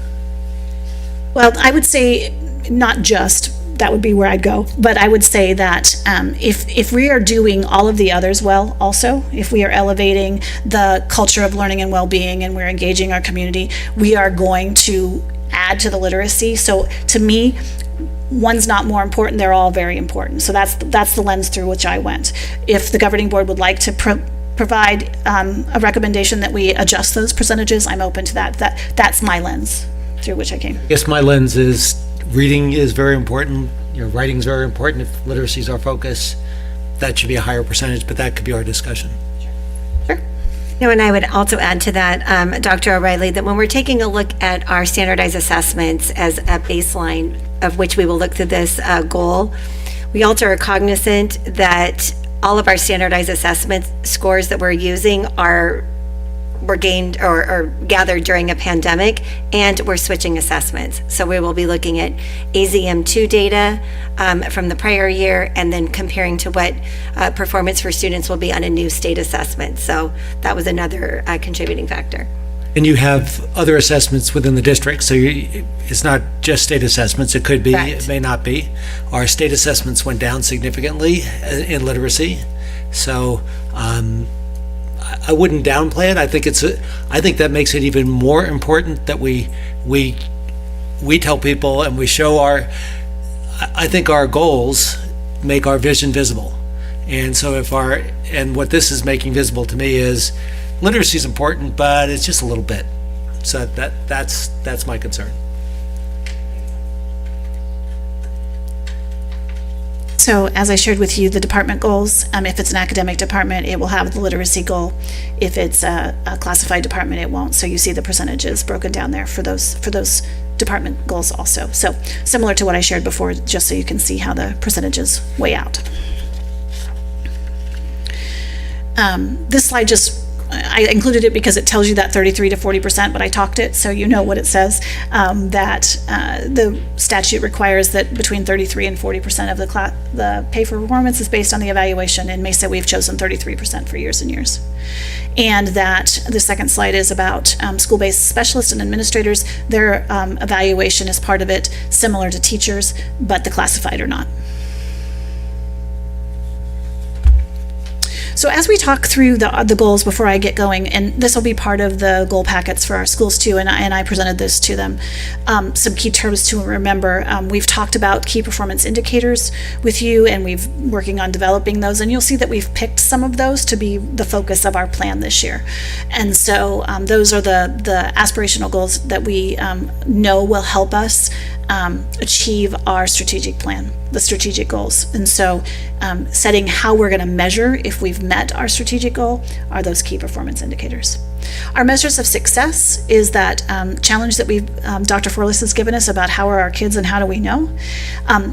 Well, I would say not just, that would be where I'd go, but I would say that if we are doing all of the others well also, if we are elevating the culture of learning and well-being and we're engaging our community, we are going to add to the literacy. So to me, one's not more important, they're all very important. So that's the lens through which I went. If the governing board would like to provide a recommendation that we adjust those percentages, I'm open to that. That's my lens through which I came.
I guess my lens is reading is very important, writing is very important. If literacy is our focus, that should be a higher percentage, but that could be our discussion.
Sure.
And I would also add to that, Dr. O'Reilly, that when we're taking a look at our standardized assessments as a baseline of which we will look to this goal, we also are cognizant that all of our standardized assessment scores that we're using were gained or gathered during a pandemic, and we're switching assessments. So we will be looking at AZM2 data from the prior year and then comparing to what performance for students will be on a new state assessment. So that was another contributing factor.
And you have other assessments within the district, so it's not just state assessments, it could be,
Correct.
it may not be. Our state assessments went down significantly in literacy, so I wouldn't downplay it. I think that makes it even more important that we tell people and we show I think our goals make our vision visible. And so and what this is making visible to me is literacy is important, but it's just a little bit. So that's my concern.
So as I shared with you, the department goals, if it's an academic department, it will have the literacy goal. If it's a classified department, it won't. So you see the percentages broken down there for those department goals also. So similar to what I shared before, just so you can see how the percentages weigh out. This slide just, I included it because it tells you that 33 to 40%, but I talked it so you know what it says, that the statute requires that between 33 and 40% of the pay for performance is based on the evaluation. In Mesa, we've chosen 33% for years and years. And that the second slide is about school-based specialists and administrators. Their evaluation is part of it, similar to teachers, but the classified are not. So as we talk through the goals before I get going, and this will be part of the goal packets for our schools too, and I presented this to them, some key terms to remember. We've talked about key performance indicators with you, and we've working on developing those, and you'll see that we've picked some of those to be the focus of our plan this year. And so those are the aspirational goals that we know will help us achieve our strategic plan, the strategic goals. And so setting how we're going to measure if we've met our strategic goal are those key performance indicators. Our measures of success is that challenge that Dr. Forlis has given us about how are our kids and how do we know.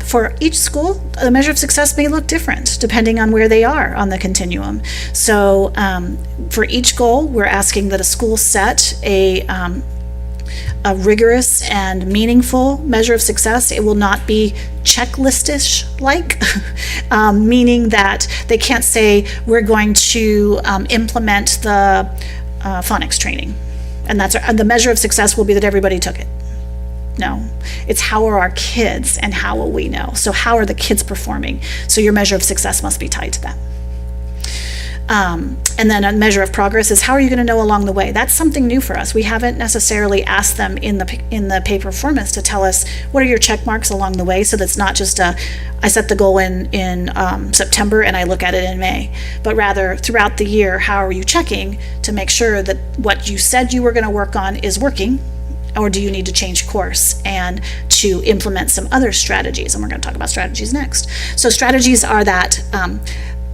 For each school, the measure of success may look different depending on where they are on the continuum. So for each goal, we're asking that a school set a rigorous and meaningful measure of success. It will not be checklistish like, meaning that they can't say we're going to implement the phonics training, and the measure of success will be that everybody took it. No, it's how are our kids and how will we know? So how are the kids performing? So your measure of success must be tied to that. And then a measure of progress is how are you going to know along the way? That's something new for us. We haven't necessarily asked them in the pay performance to tell us what are your check marks along the way, so that's not just I set the goal in September and I look at it in May, but rather throughout the year, how are you checking to make sure that what you said you were going to work on is working, or do you need to change course and to implement some other strategies? And we're going to talk about strategies next. So strategies are that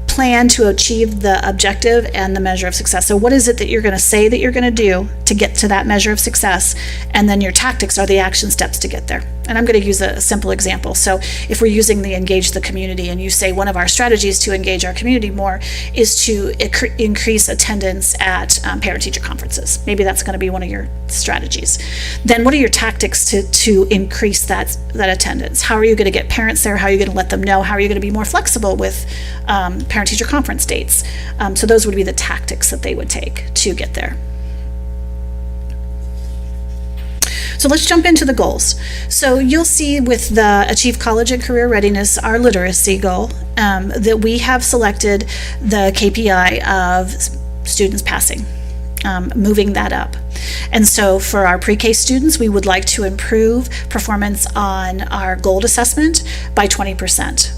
plan to achieve the objective and the measure of success. So what is it that you're going to say that you're going to do to get to that measure of success? And then your tactics are the action steps to get there. And I'm going to use a simple example. So if we're using the engage the community, and you say one of our strategies to engage our community more is to increase attendance at parent-teacher conferences. Maybe that's going to be one of your strategies. Then what are your tactics to increase that attendance? How are you going to get parents there? How are you going to let them know? How are you going to be more flexible with parent-teacher conference dates? So those would be the tactics that they would take to get there. So let's jump into the goals. So you'll see with the Achieve College and Career Readiness, our literacy goal, that we have selected the KPI of students passing, moving that up. And so for our pre-K students, we would like to improve performance on our GOLD assessment by 20%.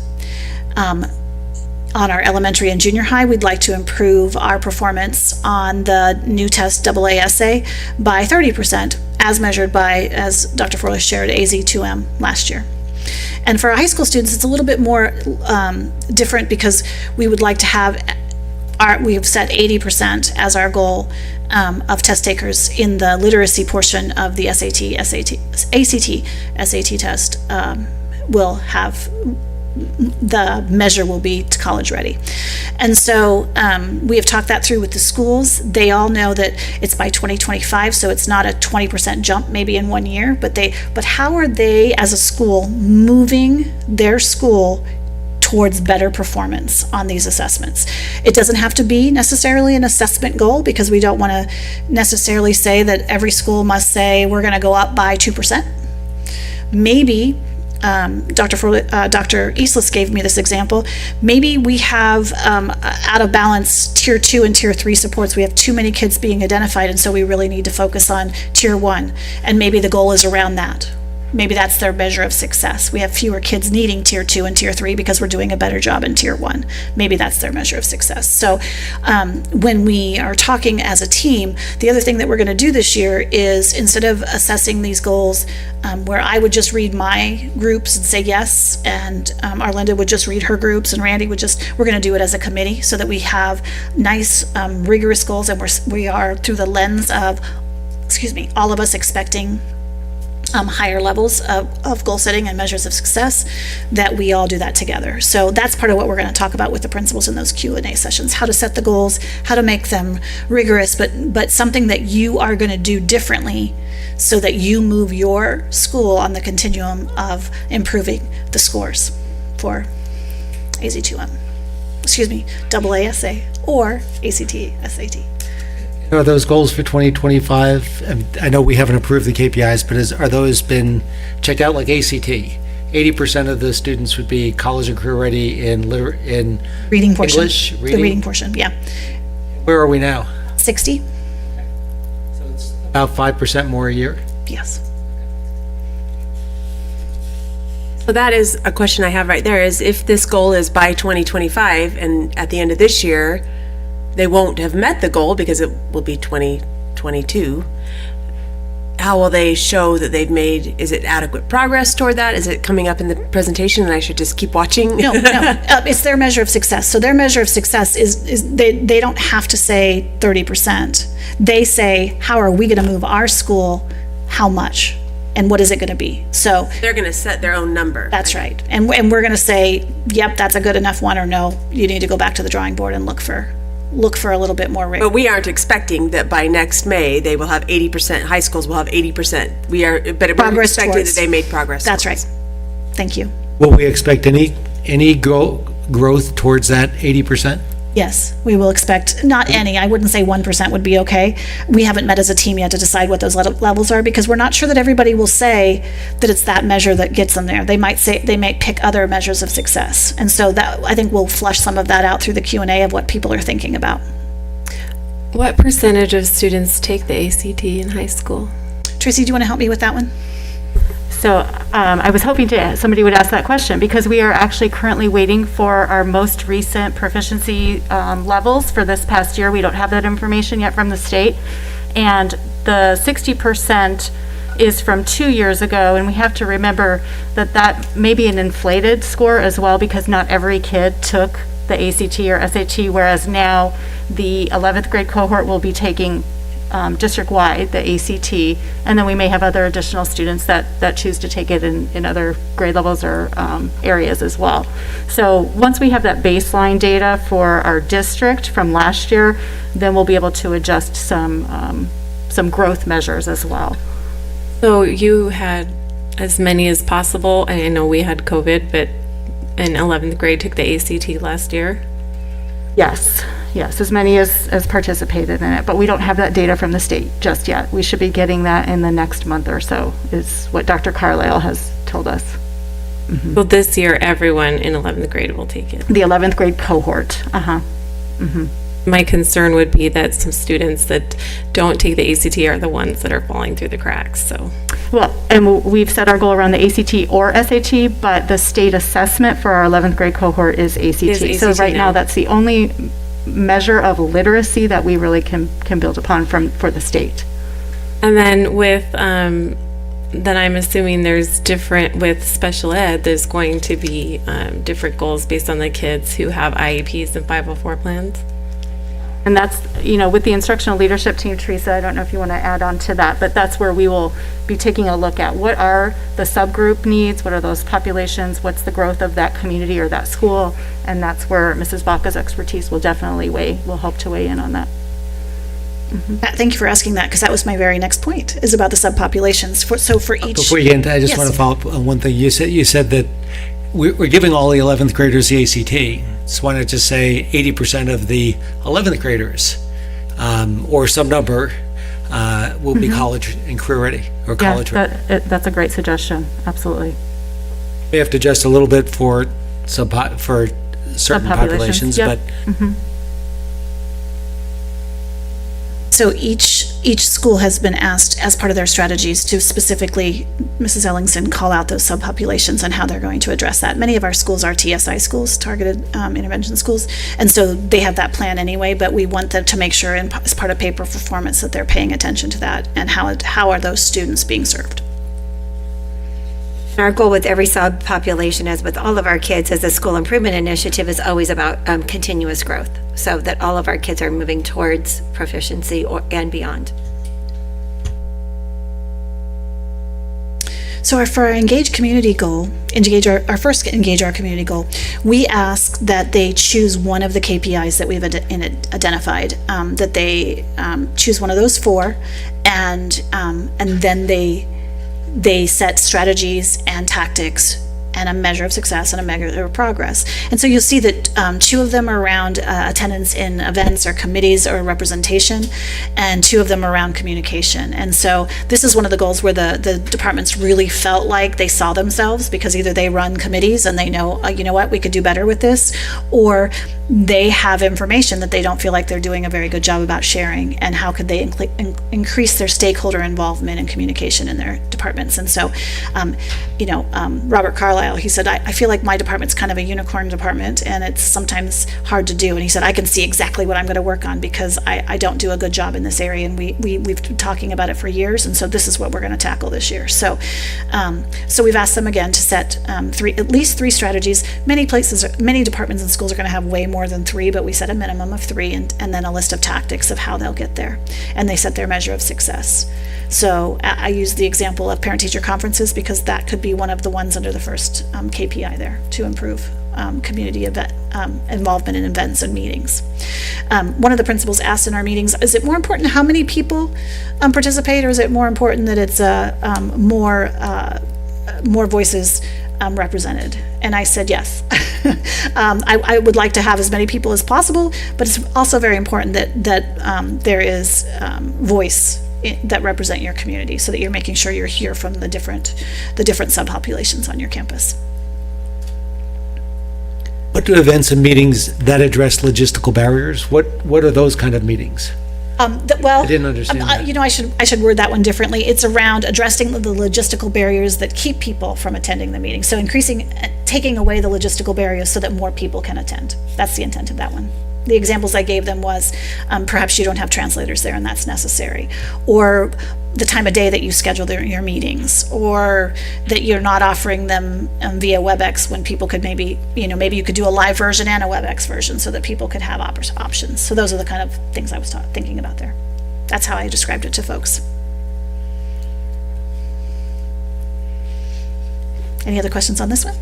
On our elementary and junior high, we'd like to improve our performance on the new test AASA by 30%, as measured by, as Dr. Forlis shared, AZ2M last year. And for our high school students, it's a little bit more different because we would like to have we have set 80% as our goal of test takers in the literacy portion of the ACT, SAT test will have. The measure will be to college ready. And so we have talked that through with the schools. They all know that it's by 2025, so it's not a 20% jump maybe in 1 year, but how are they as a school moving their school towards better performance on these assessments? It doesn't have to be necessarily an assessment goal, because we don't want to necessarily say that every school must say we're going to go up by 2%. Maybe Dr. Eastlis gave me this example. Maybe we have out of balance tier 2 and tier 3 supports. We have too many kids being identified, and so we really need to focus on tier 1. And maybe the goal is around that. Maybe that's their measure of success. We have fewer kids needing tier 2 and tier 3 because we're doing a better job in tier 1. Maybe that's their measure of success. So when we are talking as a team, the other thing that we're going to do this year is, instead of assessing these goals where I would just read my groups and say yes, and Arlinda would just read her groups, and Randy would we're going to do it as a committee so that we have nice, rigorous goals, and we are through the lens of, all of us expecting higher levels of goal setting and measures of success, that we all do that together. So that's part of what we're going to talk about with the principals in those Q&A sessions, how to set the goals, how to make them rigorous, but something that you are going to do differently so that you move your school on the continuum of improving the scores for AZ2M, AASA or ACT, SAT.
Are those goals for 2025? I know we haven't approved the KPIs, but are those been checked out like ACT? 80% of the students would be college and career ready in
Reading portion.
English,
The reading portion, yeah.
Where are we now?
60?
About 5% more a year?
Yes.
So that is a question I have right there, is if this goal is by 2025 and at the end of this year, they won't have met the goal because it will be 2022, how will they show that they've made, is it adequate progress toward that? Is it coming up in the presentation and I should just keep watching?
No, it's their measure of success. So their measure of success is they don't have to say 30%. They say, how are we going to move our school? How much? And what is it going to be? So
They're going to set their own number.
that's right. And we're going to say, yep, that's a good enough one, or no, you need to go back to the drawing board and look for a little bit more rigor.
But we aren't expecting that by next May, they will have 80%, high schools will have 80%. We are, but we're
Progress
expecting
towards-
that they made progress.
That's right. Thank you.
Will we expect any growth towards that 80%?
Yes, we will expect, not any, I wouldn't say 1% would be okay. We haven't met as a team yet to decide what those levels are, because we're not sure that everybody will say that it's that measure that gets them there. They might pick other measures of success. And so that, I think we'll flush some of that out through the Q&A of what people are thinking about.
What percentage of students take the ACT in high school?
Tracy, do you want to help me with that one?
So I was hoping somebody would ask that question, because we are actually currently waiting for our most recent proficiency levels for this past year. We don't have that information yet from the state. And the 60% is from 2 years ago, and we have to remember that that may be an inflated score as well, because not every kid took the ACT or SAT, whereas now the 11th grade cohort will be taking district-wide, the ACT, and then we may have other additional students that choose to take it in other grade levels or areas as well. So once we have that baseline data for our district from last year, then we'll be able to adjust some growth measures as well.
So you had as many as possible, and I know we had COVID, but in 11th grade took the ACT last year?
Yes, as many as participated in it, but we don't have that data from the state just yet. We should be getting that in the next month or so, is what Dr. Carlisle has told us.
Well, this year, everyone in 11th grade will take it.
The 11th grade cohort,
My concern would be that some students that don't take the ACT are the ones that are falling through the cracks, so.
Well, and we've set our goal around the ACT or SAT, but the state assessment for our 11th grade cohort is ACT. So
ACT
right now,
now.
that's the only measure of literacy that we really can build upon for the state.
And then with, then I'm assuming there's different, with special ed, there's going to be different goals based on the kids who have IEPs and 504 plans?
And that's, with the instructional leadership team, Teresa, I don't know if you want to add on to that, but that's where we will be taking a look at what are the subgroup needs, what are those populations, what's the growth of that community or that school, and that's where Mrs. Baca's expertise will definitely will help to weigh in on that.
Thank you for asking that, because that was my very next point, is about the subpopulations. So for each.
Before you get into, I just
Yes.
want to follow up on one thing. You said that we're giving all the 11th graders the ACT. So why not just say 80% of the 11th graders, or some number, will be college and career ready, or college ready?
That's a great suggestion, absolutely.
We have to adjust a little bit for certain populations,
yep.
but
So each school has been asked, as part of their strategies, to specifically, Mrs. Ellingson, call out those subpopulations and how they're going to address that. Many of our schools are TSI schools, targeted intervention schools, and so they have that plan anyway, but we want them to make sure, as part of paper performance, that they're paying attention to that, and how are those students being served.
Our goal with every subpopulation, as with all of our kids, as a school improvement initiative, is always about continuous growth, so that all of our kids are moving towards proficiency and beyond.
So for our our first Engage Our Community goal, we ask that they choose one of the KPIs that we've identified, that they choose one of those four, and then they set strategies and tactics and a measure of success and a measure of progress. And so you'll see that 2 of them are around attendance in events or committees or representation, and 2 of them are around communication. And so this is one of the goals where the departments really felt like they saw themselves, because either they run committees and they know, you know what, we could do better with this, or they have information that they don't feel like they're doing a very good job about sharing, and how could they increase their stakeholder involvement and communication in their departments. And so, Robert Carlisle, he said, I feel like my department's kind of a unicorn department, and it's sometimes hard to do. And he said, I can see exactly what I'm going to work on, because I don't do a good job in this area, and we've been talking about it for years, and so this is what we're going to tackle this year. So we've asked them again to set at least 3 strategies. Many departments and schools are going to have way more than 3, but we set a minimum of 3, and then a list of tactics of how they'll get there, and they set their measure of success. So I use the example of parent-teacher conferences, because that could be one of the ones under the first KPI there, to improve community event involvement in events and meetings. One of the principals asked in our meetings, is it more important how many people participate, or is it more important that it's more voices represented? And I said yes. I would like to have as many people as possible, but it's also very important that there is voice that represent your community, so that you're making sure you're here from the different subpopulations on your campus.
What do events and meetings that address logistical barriers? What are those kind of meetings? I didn't understand that.
I should word that one differently. It's around addressing the logistical barriers that keep people from attending the meeting. So taking away the logistical barriers so that more people can attend. That's the intent of that one. The examples I gave them was perhaps you don't have translators there and that's necessary, or the time of day that you schedule your meetings, or that you're not offering them via WebEx when people could maybe you could do a live version and a WebEx version so that people could have options. So those are the kind of things I was thinking about there. That's how I described it to folks. Any other questions on this one?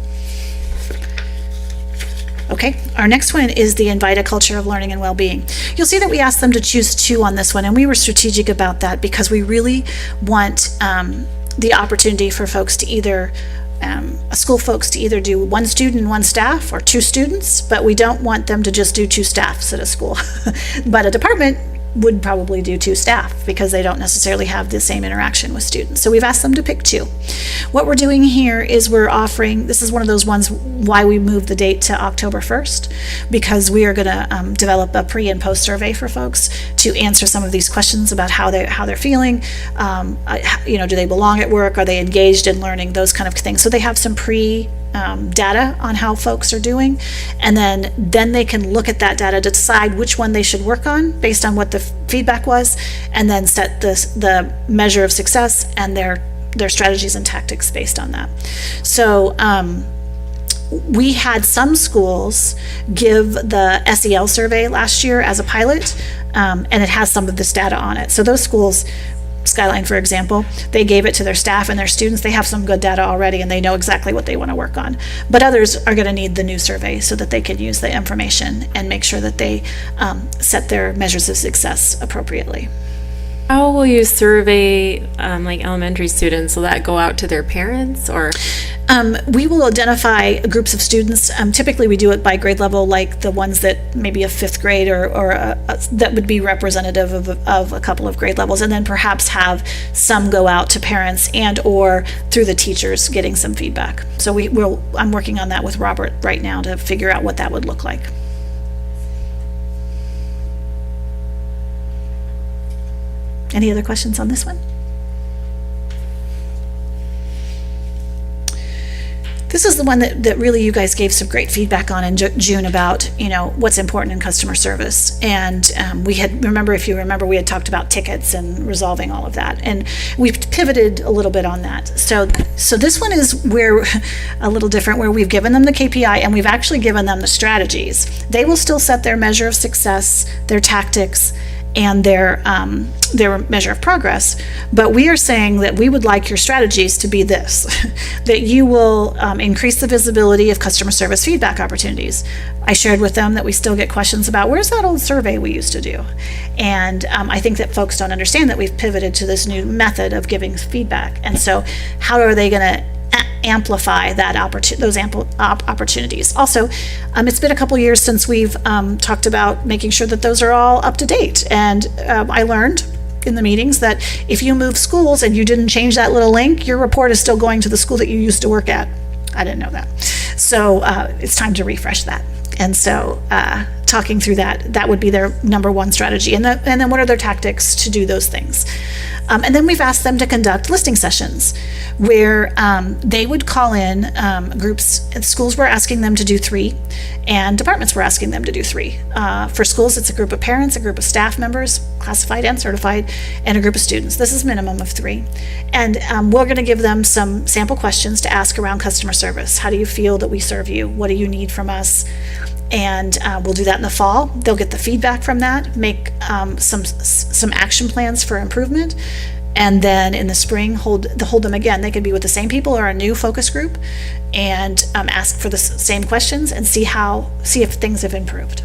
Okay, our next one is the Invite a Culture of Learning and Well-Being. You'll see that we asked them to choose 2 on this one, and we were strategic about that because we really want the opportunity for folks to either, school folks to either do 1 student and 1 staff, or 2 students, but we don't want them to just do 2 staffs at a school. But a department would probably do 2 staff because they don't necessarily have the same interaction with students. So we've asked them to pick 2. What we're doing here is we're offering, this is one of those ones why we moved the date to October 1st, because we are going to develop a pre and post survey for folks to answer some of these questions about how they're feeling. Do they belong at work? Are they engaged in learning? Those kind of things. So they have some data on how folks are doing, and then they can look at that data to decide which one they should work on based on what the feedback was, and then set the measure of success and their strategies and tactics based on that. So we had some schools give the SEL survey last year as a pilot, and it has some of this data on it. So those schools, Skyline, for example, they gave it to their staff and their students. They have some good data already, and they know exactly what they want to work on. But others are going to need the new survey so that they can use the information and make sure that they set their measures of success appropriately.
How will you survey like elementary students? Will that go out to their parents, or?
We will identify groups of students. Typically, we do it by grade level, like the ones that maybe a 5th grade or that would be representative of a couple of grade levels, and then perhaps have some go out to parents and or through the teachers getting some feedback. So I'm working on that with Robert right now to figure out what that would look like. Any other questions on this one? This is the one that really you guys gave some great feedback on in June about, what's important in customer service. And if you remember, we had talked about tickets and resolving all of that. And we've pivoted a little bit on that. So this one is where a little different, where we've given them the KPI and we've actually given them the strategies. They will still set their measure of success, their tactics, and their measure of progress. But we are saying that we would like your strategies to be this, that you will increase the visibility of customer service feedback opportunities. I shared with them that we still get questions about, where's that old survey we used to do? And I think that folks don't understand that we've pivoted to this new method of giving feedback. And so how are they going to amplify that those opportunities? Also, it's been a couple years since we've talked about making sure that those are all up to date. And I learned in the meetings that if you move schools and you didn't change that little link, your report is still going to the school that you used to work at. I didn't know that. So it's time to refresh that. And so talking through that would be their number one strategy. And then what are their tactics to do those things? And then we've asked them to conduct listening sessions where they would call in groups. Schools were asking them to do 3, and departments were asking them to do 3. For schools, it's a group of parents, a group of staff members, classified and certified, and a group of students. This is a minimum of 3. And we're going to give them some sample questions to ask around customer service. How do you feel that we serve you? What do you need from us? And we'll do that in the fall. They'll get the feedback from that, make some action plans for improvement, and then in the spring hold them again. They could be with the same people or a new focus group, and ask for the same questions and see if things have improved.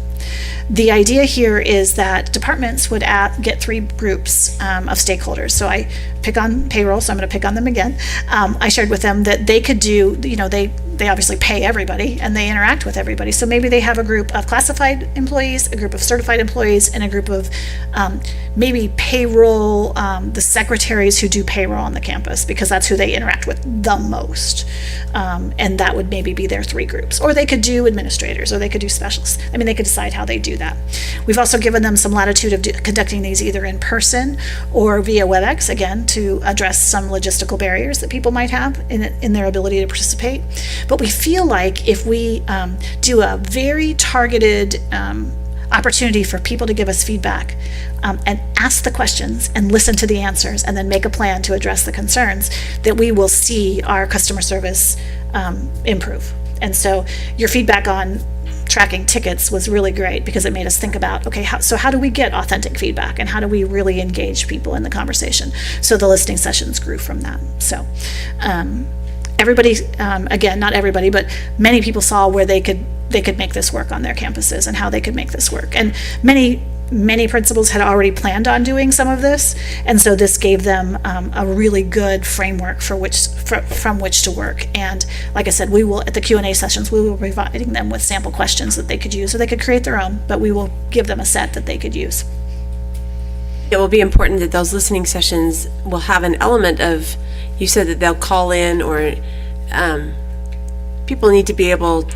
The idea here is that departments would get 3 groups of stakeholders. So I pick on payroll, so I'm going to pick on them again. I shared with them that they could do, they obviously pay everybody and they interact with everybody. So maybe they have a group of classified employees, a group of certified employees, and a group of maybe payroll, the secretaries who do payroll on the campus, because that's who they interact with the most. And that would maybe be their 3 groups. Or they could do administrators, or they could do specialists. I mean, they could decide how they do that. We've also given them some latitude of conducting these either in person or via WebEx, again, to address some logistical barriers that people might have in their ability to participate. But we feel like if we do a very targeted opportunity for people to give us feedback and ask the questions and listen to the answers and then make a plan to address the concerns, that we will see our customer service improve. And so your feedback on tracking tickets was really great, because it made us think about, okay, how do we get authentic feedback, and how do we really engage people in the conversation? So the listening sessions grew from that. So everybody, again, not everybody, but many people saw where they could make this work on their campuses and how they could make this work. And many principals had already planned on doing some of this, and so this gave them a really good framework from which to work. And like I said, we will, at the Q&A sessions, we will be providing them with sample questions that they could use, or they could create their own, but we will give them a set that they could use.
It will be important that those listening sessions will have an element of, you said that they'll call in, or people need to be able,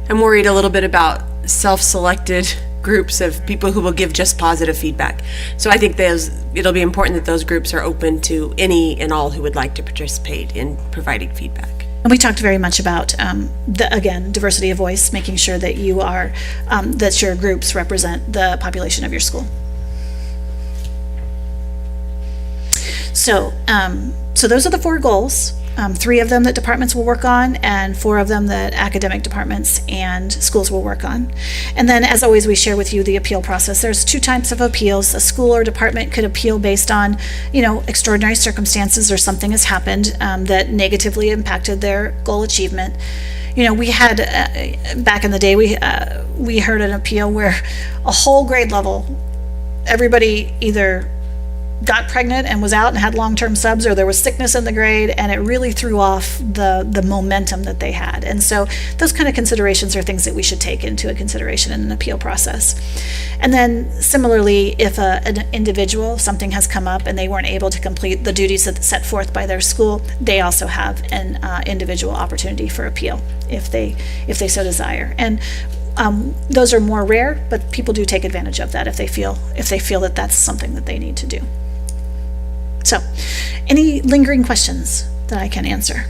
I'm worried a little bit about self-selected groups of people who will give just positive feedback. So I think it'll be important that those groups are open to any and all who would like to participate in providing feedback.
And we talked very much about, again, diversity of voice, making sure that that your groups represent the population of your school. So those are the 4 goals. 3 of them that departments will work on, and 4 of them that academic departments and schools will work on. And then, as always, we share with you the appeal process. There's 2 types of appeals. A school or department could appeal based on, extraordinary circumstances, or something has happened that negatively impacted their goal achievement. We had, back in the day, we heard an appeal where a whole grade level, everybody either got pregnant and was out and had long-term subs, or there was sickness in the grade, and it really threw off the momentum that they had. And so those kind of considerations are things that we should take into a consideration in an appeal process. And then similarly, if an individual, something has come up and they weren't able to complete the duties that set forth by their school, they also have an individual opportunity for appeal if they so desire. And those are more rare, but people do take advantage of that if they feel that that's something that they need to do. So, any lingering questions that I can answer?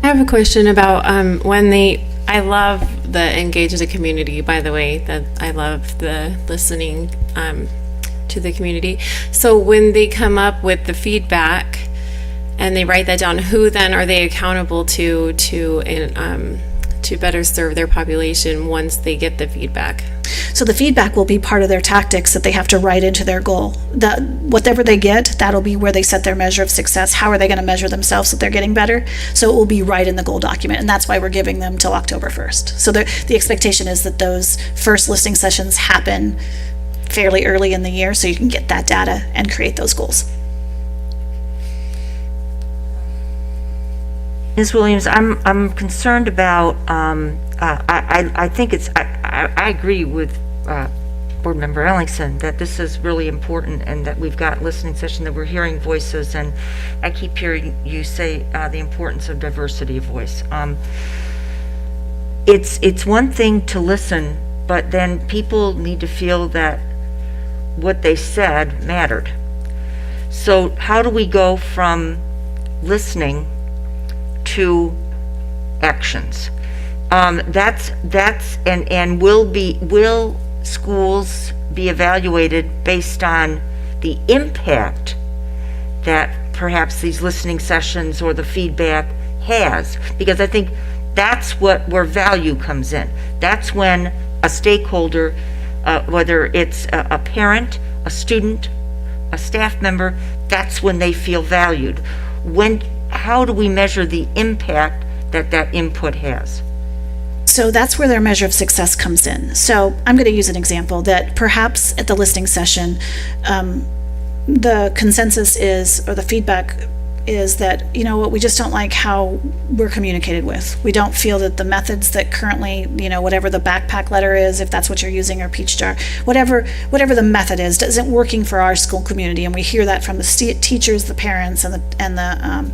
I have a question about I love the engage the community, by the way, that I love the listening to the community. So when they come up with the feedback and they write that down, who then are they accountable to to better serve their population once they get the feedback?
So the feedback will be part of their tactics that they have to write into their goal. Whatever they get, that'll be where they set their measure of success. How are they going to measure themselves that they're getting better? So it will be right in the goal document, and that's why we're giving them till October 1st. So the expectation is that those first listening sessions happen fairly early in the year, so you can get that data and create those goals.
Ms. Williams, I'm concerned about, I think I agree with Board Member Ellingson that this is really important and that we've got listening session, that we're hearing voices, and I keep hearing you say the importance of diversity of voice. It's one thing to listen, but then people need to feel that what they said mattered. So how do we go from listening to actions? And will schools be evaluated based on the impact that perhaps these listening sessions or the feedback has? Because I think that's where value comes in. That's when a stakeholder, whether it's a parent, a student, a staff member, that's when they feel valued. How do we measure the impact that input has?
So that's where their measure of success comes in. So I'm going to use an example that perhaps at the listening session, the consensus is, or the feedback is that, you know what, we just don't like how we're communicated with. We don't feel that the methods that currently, whatever the backpack letter is, if that's what you're using, or peach jar, whatever the method is, isn't working for our school community. And we hear that from the teachers, the parents, and the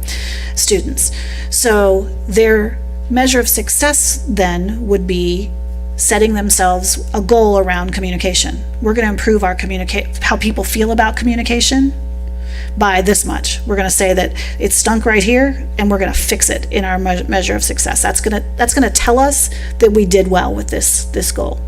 students. So their measure of success then would be setting themselves a goal around communication. We're going to improve our how people feel about communication by this much. We're going to say that it stunk right here, and we're going to fix it in our measure of success. That's going to tell us that we did well with this goal.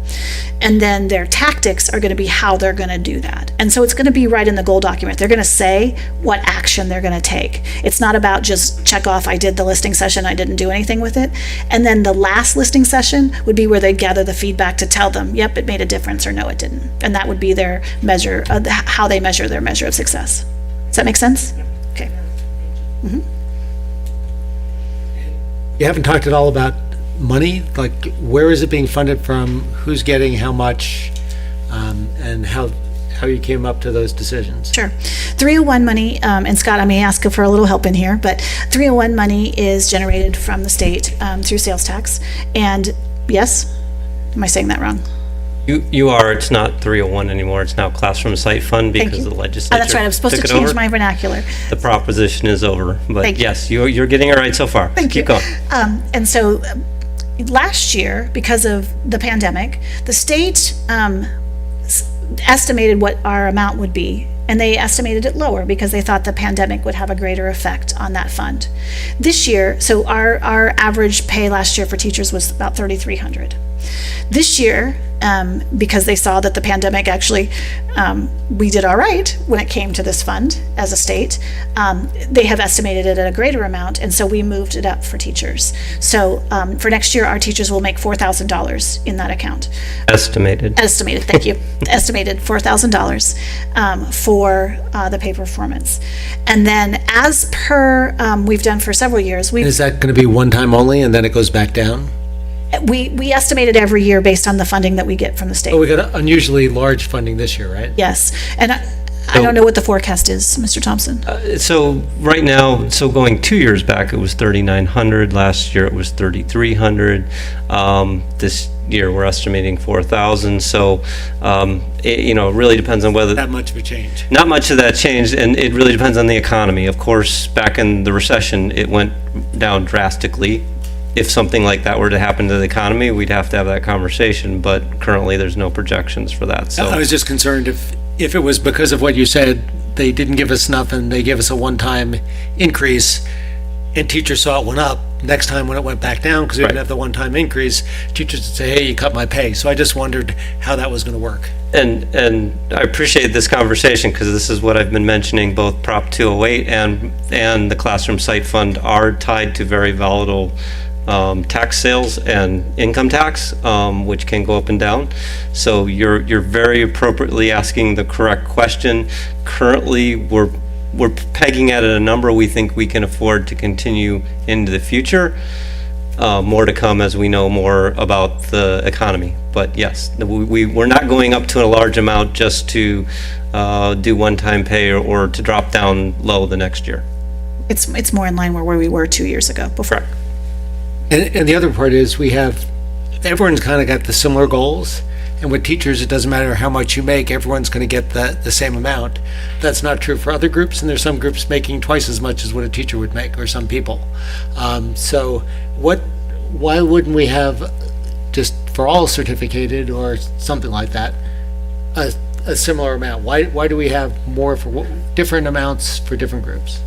And then their tactics are going to be how they're going to do that. And so it's going to be right in the goal document. They're going to say what action they're going to take. It's not about just check off, I did the listening session, I didn't do anything with it. And then the last listening session would be where they gather the feedback to tell them, yep, it made a difference, or no, it didn't. And that would be their measure, how they measure their measure of success. Does that make sense? Okay. Mm-hmm.
You haven't talked at all about money, like where is it being funded from, who's getting how much, and how you came up to those decisions?
Sure. 301 money, and Scott, I may ask for a little help in here, but 301 money is generated from the state through sales tax. And yes, am I saying that wrong?
You are, it's not 301 anymore, it's now Classroom Site Fund
Thank
because
you.
the legislature
That's right, I'm supposed to
took it
change
over.
my vernacular.
The proposition is over, but
Thank you.
yes, you're getting it right so far.
Thank you.
Keep going.
And so last year, because of the pandemic, the state estimated what our amount would be, and they estimated it lower because they thought the pandemic would have a greater effect on that fund. This year, so our average pay last year for teachers was about $3,300. This year, because they saw that the pandemic actually, we did all right when it came to this fund as a state, they have estimated it at a greater amount, and so we moved it up for teachers. So for next year, our teachers will make $4,000 in that account.
Estimated.
Estimated, thank you. Estimated $4,000 for the pay performance. And then as per, we've done for several years,
Is that going to be one time only and then it goes back down?
we estimate it every year based on the funding that we get from the state.
Oh, we got unusually large funding this year, right?
Yes, and I don't know what the forecast is, Mr. Thompson.
So right now, going 2 years back, it was 3,900. Last year, it was 3,300. This year, we're estimating 4,000. So, it really depends on whether
That much of a change.
not much of that changed, and it really depends on the economy. Of course, back in the recession, it went down drastically. If something like that were to happen to the economy, we'd have to have that conversation, but currently there's no projections for that, so.
I was just concerned if it was because of what you said, they didn't give us enough and they gave us a one-time increase, and teachers saw it went up, next time when it went back down, because we didn't have the one-time increase, teachers would say, hey, you cut my pay. So I just wondered how that was going to work.
And I appreciate this conversation, because this is what I've been mentioning, both Prop 208 and the Classroom Site Fund are tied to very volatile tax sales and income tax, which can go up and down. So you're very appropriately asking the correct question. Currently, we're pegging at a number we think we can afford to continue into the future. More to come as we know more about the economy. But yes, we're not going up to a large amount just to do one-time pay or to drop down low the next year.
It's more in line where we were 2 years ago before.
Correct.
And the other part is everyone's kind of got the similar goals. And with teachers, it doesn't matter how much you make, everyone's going to get the same amount. That's not true for other groups, and there's some groups making twice as much as what a teacher would make, or some people. So why wouldn't we have, just for all certificated or something like that, a similar amount? Why do we have more for different amounts for different groups?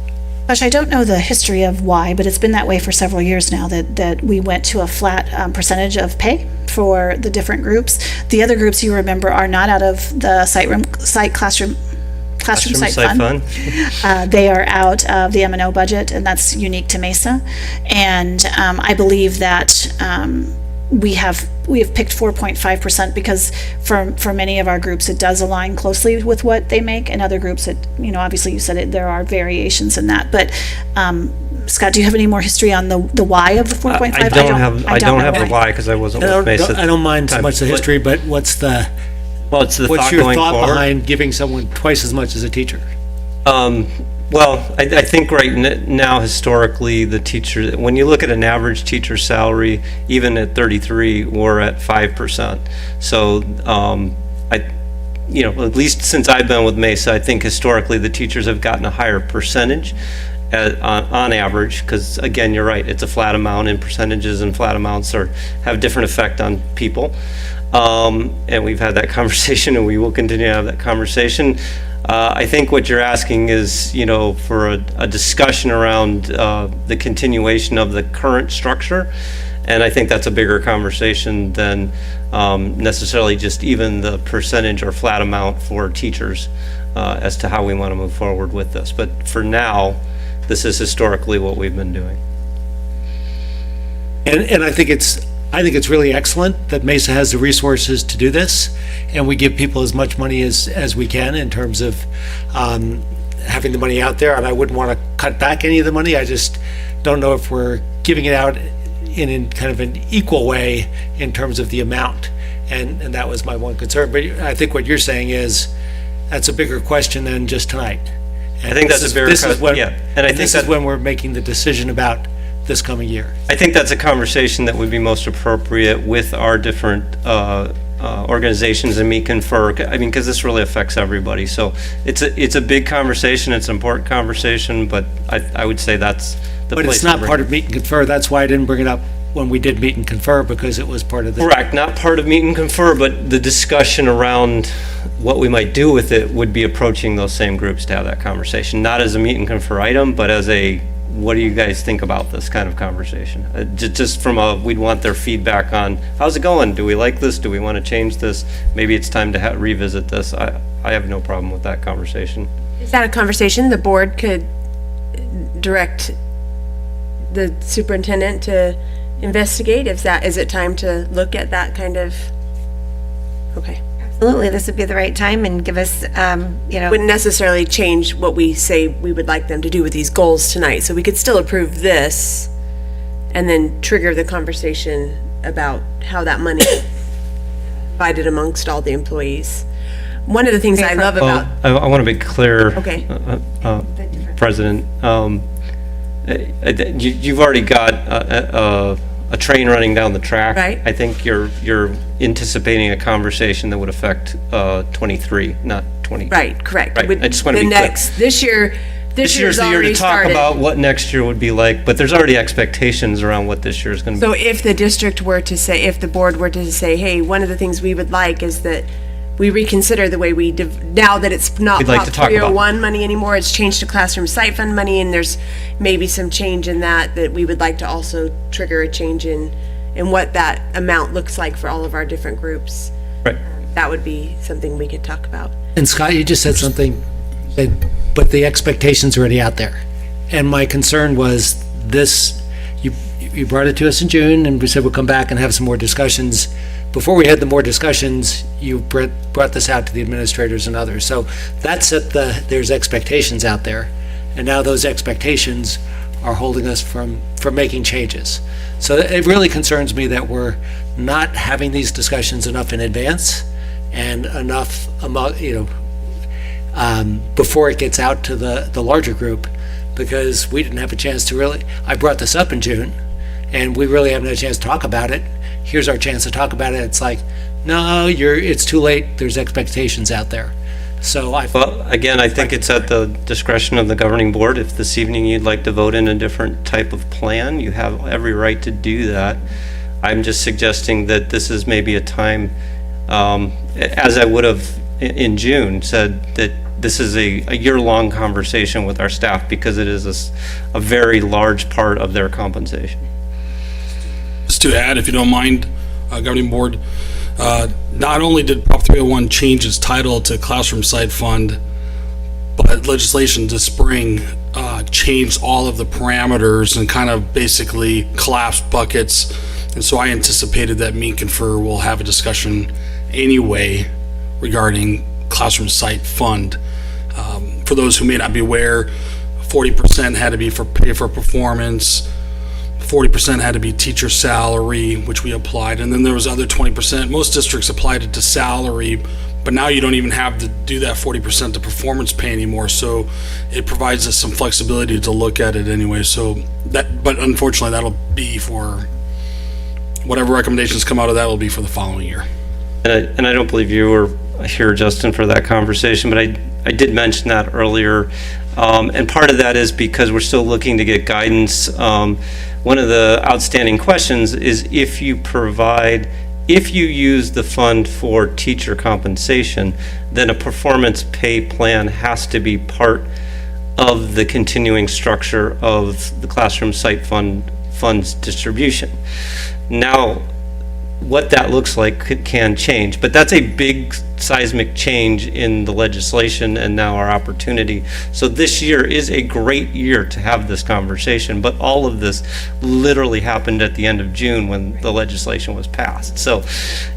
Gosh, I don't know the history of why, but it's been that way for several years now, that we went to a flat percentage of pay for the different groups. The other groups, you remember, are not out of the classroom site fund. They are out of the M&O budget, and that's unique to Mesa. And I believe that we have picked 4.5% because for many of our groups, it does align closely with what they make, and other groups, obviously you said it, there are variations in that. But Scott, do you have any more history on the why of the 4.5?
I don't have the why because I wasn't with Mesa.
I don't mind so much the history, but what's your thought behind giving someone twice as much as a teacher?
Well, I think right now, historically, the teacher, when you look at an average teacher salary, even at 33, we're at 5%. So, at least since I've been with Mesa, I think historically the teachers have gotten a higher percentage on average, because again, you're right, it's a flat amount, and percentages and flat amounts have different effect on people. And we've had that conversation, and we will continue to have that conversation. I think what you're asking is, for a discussion around the continuation of the current structure, and I think that's a bigger conversation than necessarily just even the percentage or flat amount for teachers as to how we want to move forward with this. But for now, this is historically what we've been doing.
And I think it's really excellent that Mesa has the resources to do this, and we give people as much money as we can in terms of having the money out there. And I wouldn't want to cut back any of the money. I just don't know if we're giving it out in kind of an equal way in terms of the amount. And that was my one concern. But I think what you're saying is that's a bigger question than just tonight. And
I think that's a bigger question.
Yeah, and I think this is when we're making the decision about this coming year. I
think that's a conversation that would be most appropriate with our different organizations and me confer. I mean, because this really affects everybody. So it's a big conversation. It's an important conversation, but I would say that's the place.
But it's not part of meet and confer. That's why I didn't bring it up when we did meet and confer, because it was part of the.
Correct, not part of meet and confer, but the discussion around what we might do with it would be approaching those same groups to have that conversation, not as a meet and confer item, but as a, what do you guys think about this kind of conversation? Just from we'd want their feedback on, how's it going? Do we like this? Do we want to change this? Maybe it's time to revisit this. I have no problem with that conversation.
Is that a conversation the board could direct the superintendent to investigate? Is it time to look at that kind of, okay.
Absolutely, this would be the right time and give us,
Wouldn't necessarily change what we say we would like them to do with these goals tonight. So we could still approve this and then trigger the conversation about how that money is divided amongst all the employees. One of the things I love about.
I want to be clear.
Okay.
President, you've already got a train running down the track.
Right.
I think you're anticipating a conversation that would affect 23, not 20.
Right, correct.
Right. I just want to be clear.
This year's
the year
already
to talk
started.
about what next year would be like, but there's already expectations around what this year is going to be.
So if the district were to say, if the board were to say, hey, one of the things we would like is that we reconsider the way we, now that it's not
We'd like
Prop
to talk about
301 money anymore, it's changed to classroom site fund money, and there's maybe some change in that we would like to also trigger a change in what that amount looks like for all of our different groups.
Right.
That would be something we could talk about.
And Scott, you just said something, but the expectations are already out there. And my concern was this, you brought it to us in June, and we said we'll come back and have some more discussions. Before we had the more discussions, you brought this out to the administrators and others. So that set there's expectations out there, and now those expectations are holding us from making changes. So it really concerns me that we're not having these discussions enough in advance and enough before it gets out to the larger group, because we didn't have a chance to really, I brought this up in June, and we really haven't had a chance to talk about it. Here's our chance to talk about it. It's like, no, it's too late. There's expectations out there. So
Well, again, I think it's at the discretion of the governing board. If this evening you'd like to vote in a different type of plan, you have every right to do that. I'm just suggesting that this is maybe a time, as I would have in June, said that this is a year-long conversation with our staff, because it is a very large part of their compensation.
Just to add, if you don't mind, governing board, not only did Prop 301 change its title to Classroom Site Fund, but legislation this spring changed all of the parameters and kind of basically collapsed buckets. And so I anticipated that Meek and Fur will have a discussion anyway regarding Classroom Site Fund. For those who may not be aware, 40% had to be for pay for performance, 40% had to be teacher salary, which we applied, and then there was other 20%. Most districts applied it to salary, but now you don't even have to do that 40% to performance pay anymore, so it provides us some flexibility to look at it anyway. But unfortunately, that'll be for whatever recommendations come out of that will be for the following year.
And I don't believe you were here, Justin, for that conversation, but I did mention that earlier. And part of that is because we're still looking to get guidance. One of the outstanding questions is if you use the fund for teacher compensation, then a performance pay plan has to be part of the continuing structure of the Classroom Site Fund's distribution. Now, what that looks like can change, but that's a big seismic change in the legislation and now our opportunity. So this year is a great year to have this conversation, but all of this literally happened at the end of June when the legislation was passed. So,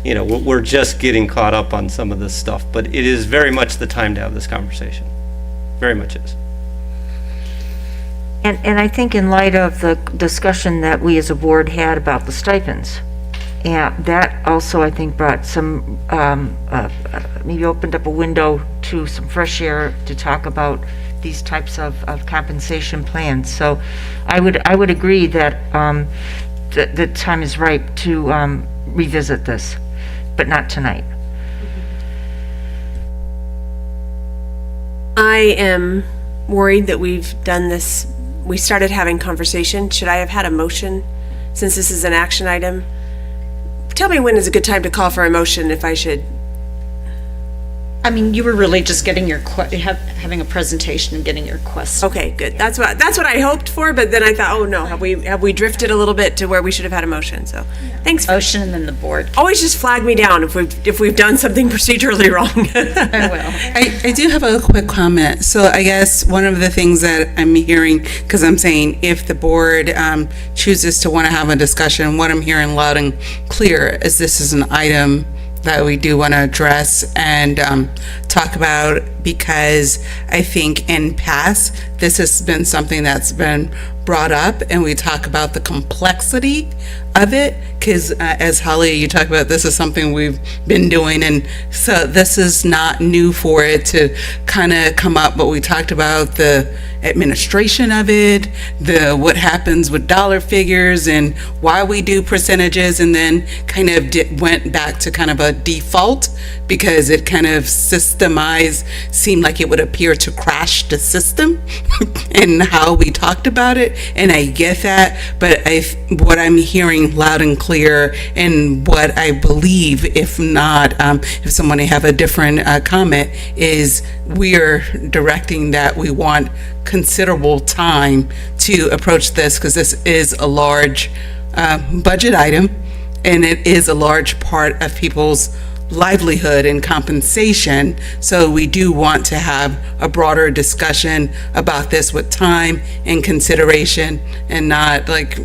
we're just getting caught up on some of this stuff, but it is very much the time to have this conversation. Very much is.
And I think in light of the discussion that we as a board had about the stipends, and that also, I think, brought some, maybe opened up a window to some fresh air to talk about these types of compensation plans. So I would agree that the time is ripe to revisit this, but not tonight.
I am worried that we've done this, we started having conversation. Should I have had a motion, since this is an action item? Tell me when is a good time to call for a motion if I should.
I mean, you were really just getting your, having a presentation and getting your question.
Okay, good. That's what I hoped for, but then I thought, oh no, have we drifted a little bit to where we should have had a motion, so. Thanks.
Motion and then the board.
Always just flag me down if we've done something procedurally wrong.
I will.
I do have a quick comment. So I guess one of the things that I'm hearing, because I'm saying if the board chooses to want to have a discussion, what I'm hearing loud and clear is this is an item that we do want to address and talk about, because I think in past, this has been something that's been brought up, and we talk about the complexity of it, because as Holly, you talk about, this is something we've been doing, and so this is not new for it to kind of come up, but we talked about the administration of it, what happens with dollar figures and why we do percentages, and then kind of went back to kind of a default because it kind of systemized, seemed like it would appear to crash the system and how we talked about it. And I get that, but what I'm hearing loud and clear, and what I believe, if not, if somebody have a different comment, is we are directing that we want considerable time to approach this, because this is a large budget item, and it is a large part of people's livelihood and compensation. So we do want to have a broader discussion about this with time and consideration, and not like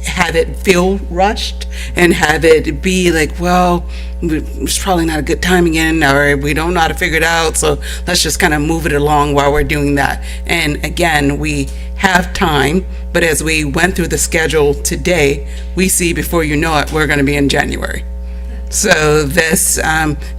have it feel rushed and have it be like, well, it's probably not a good time again, or we don't know how to figure it out, so let's just kind of move it along while we're doing that. And again, we have time, but as we went through the schedule today, we see before you know it, we're going to be in January. So this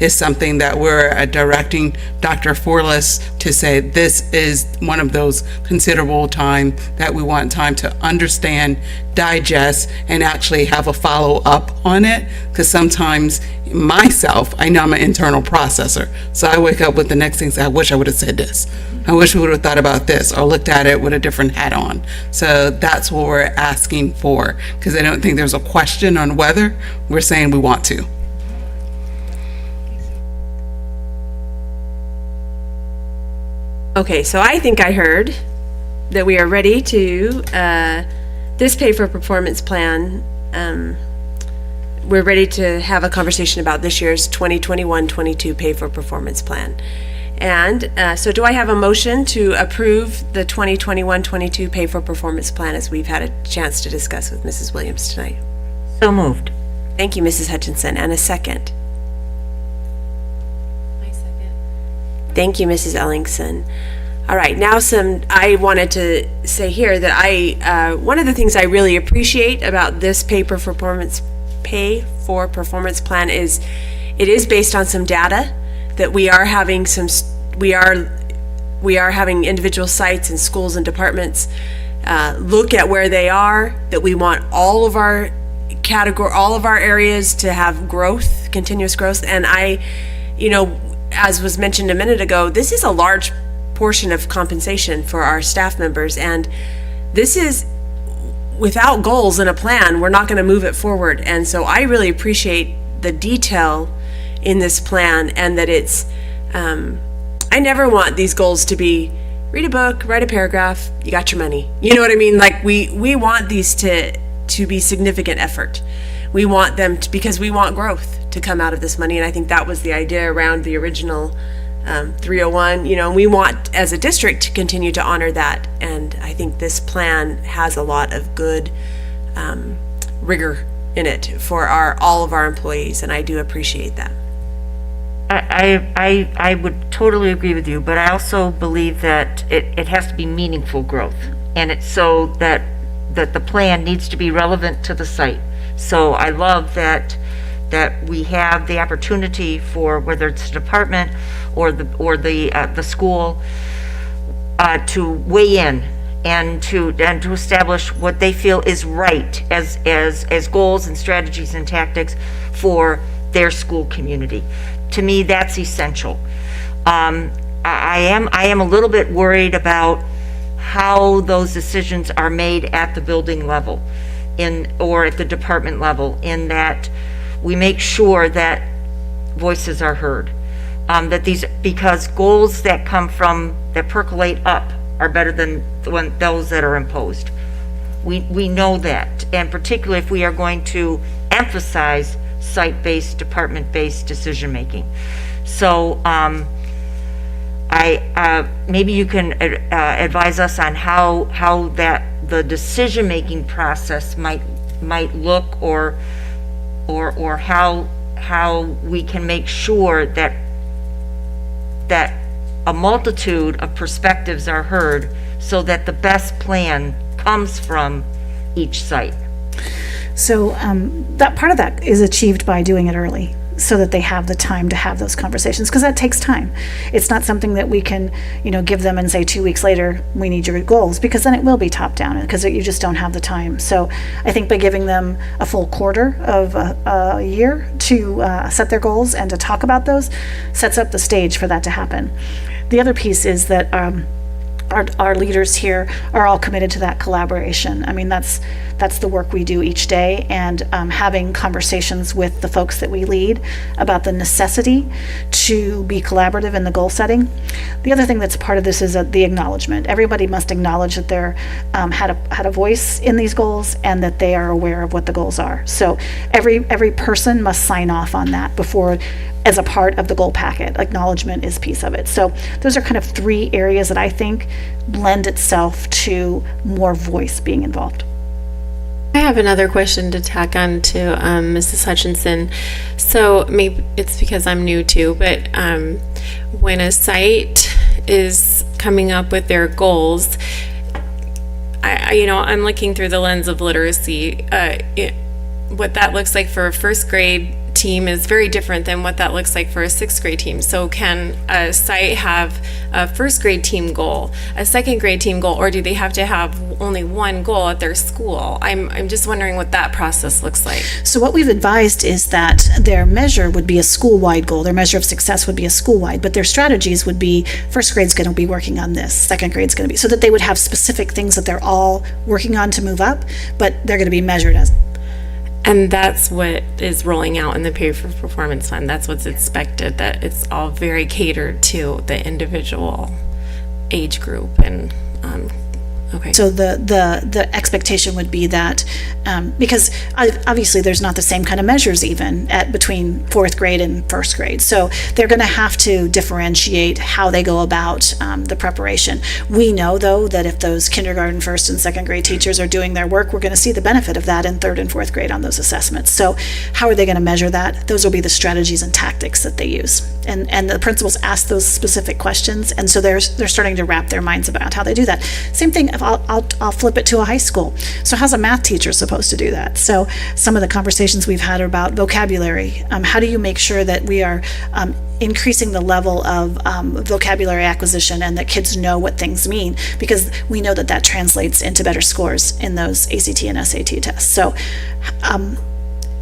is something that we're directing Dr. Forless to say, this is one of those considerable time that we want time to understand, digest, and actually have a follow-up on it. Because sometimes myself, I know I'm an internal processor, so I wake up with the next things, I wish I would have said this. I wish we would have thought about this or looked at it with a different hat on. So that's what we're asking for, because I don't think there's a question on whether, we're saying we want to.
Okay, so I think I heard that we are ready to, this pay for performance plan, we're ready to have a conversation about this year's 2021-22 pay for performance plan. And so do I have a motion to approve the 2021-22 pay for performance plan as we've had a chance to discuss with Mrs. Williams tonight?
So moved.
Thank you, Mrs. Hutchinson. And a second. Thank you, Mrs. Ellingson. All right, now I wanted to say here that one of the things I really appreciate about this pay for performance plan is it is based on some data that we are having having individual sites and schools and departments look at where they are, that we want all of our areas to have growth, continuous growth. And as was mentioned a minute ago, this is a large portion of compensation for our staff members, and this is without goals and a plan, we're not going to move it forward. And so I really appreciate the detail in this plan, and that it's I never want these goals to be read a book, write a paragraph, you got your money. You know what I mean? Like we want these to be significant effort. We want them to, because we want growth to come out of this money, and I think that was the idea around the original 301. We want as a district to continue to honor that, and I think this plan has a lot of good rigor in it for all of our employees, and I do appreciate that.
I would totally agree with you, but I also believe that it has to be meaningful growth, and it's so that the plan needs to be relevant to the site. So I love that we have the opportunity for, whether it's the department or the school, to weigh in and to establish what they feel is right as goals and strategies and tactics for their school community. To me, that's essential. I am a little bit worried about how those decisions are made at the building level or at the department level, in that we make sure that voices are heard. Because goals that percolate up are better than those that are imposed. We know that, and particularly if we are going to emphasize site-based, department-based decision-making. So maybe you can advise us on how the decision-making process might look, or how we can make sure that a multitude of perspectives are heard, so that the best plan comes from each site.
So that part of that is achieved by doing it early, so that they have the time to have those conversations, because that takes time. It's not something that we can, give them and say 2 weeks later, we need your goals, because then it will be top down, because you just don't have the time. So I think by giving them a full quarter of a year to set their goals and to talk about those, sets up the stage for that to happen. The other piece is that our leaders here are all committed to that collaboration. I mean, that's the work we do each day, and having conversations with the folks that we lead about the necessity to be collaborative in the goal setting. The other thing that's part of this is the acknowledgement. Everybody must acknowledge that they're had a voice in these goals, and that they are aware of what the goals are. So every person must sign off on that before, as a part of the goal packet. Acknowledgement is piece of it. So those are kind of three areas that I think lend itself to more voice being involved.
I have another question to tack on to Mrs. Hutchinson. So maybe it's because I'm new too, but when a site is coming up with their goals, I'm looking through the lens of literacy. What that looks like for a first grade team is very different than what that looks like for a sixth grade team. So can a site have a first grade team goal, a second grade team goal, or do they have to have only one goal at their school? I'm just wondering what that process looks like.
So what we've advised is that their measure would be a school-wide goal. Their measure of success would be a school-wide, but their strategies would be first grade's going to be working on this, second grade's going to be, so that they would have specific things that they're all working on to move up, but they're going to be measured as.
And that's what is rolling out in the pay for performance fund. That's what's expected, that it's all very catered to the individual age group. And okay.
So the expectation would be that, because obviously there's not the same kind of measures even between fourth grade and first grade. So they're going to have to differentiate how they go about the preparation. We know, though, that if those kindergarten, first and second grade teachers are doing their work, we're going to see the benefit of that in third and fourth grade on those assessments. So how are they going to measure that? Those will be the strategies and tactics that they use. And the principals ask those specific questions, and so they're starting to wrap their minds about how they do that. Same thing, if I'll flip it to a high school. So how's a math teacher supposed to do that? So some of the conversations we've had are about vocabulary. How do you make sure that we are increasing the level of vocabulary acquisition and that kids know what things mean? Because we know that translates into better scores in those ACT and SAT tests. So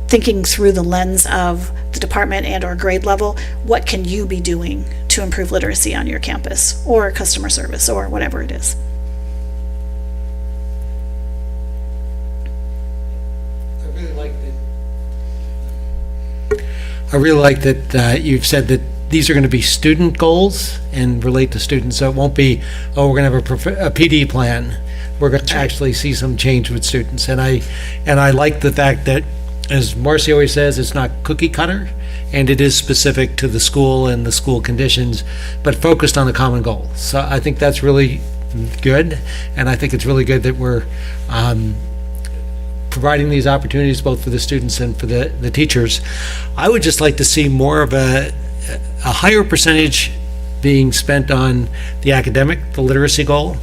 thinking through the lens of the department and or grade level, what can you be doing to improve literacy on your campus or customer service or whatever it is?
I really like that you've said that these are going to be student goals and relate to students. So it won't be, oh, we're going to have a PD plan. We're going to actually see some change with students. And I like the fact that, as Marcy always says, it's not cookie cutter, and it is specific to the school and the school conditions, but focused on a common goal. So I think that's really good, and I think it's really good that we're providing these opportunities both for the students and for the teachers. I would just like to see more of a higher percentage being spent on the academic, the literacy goal.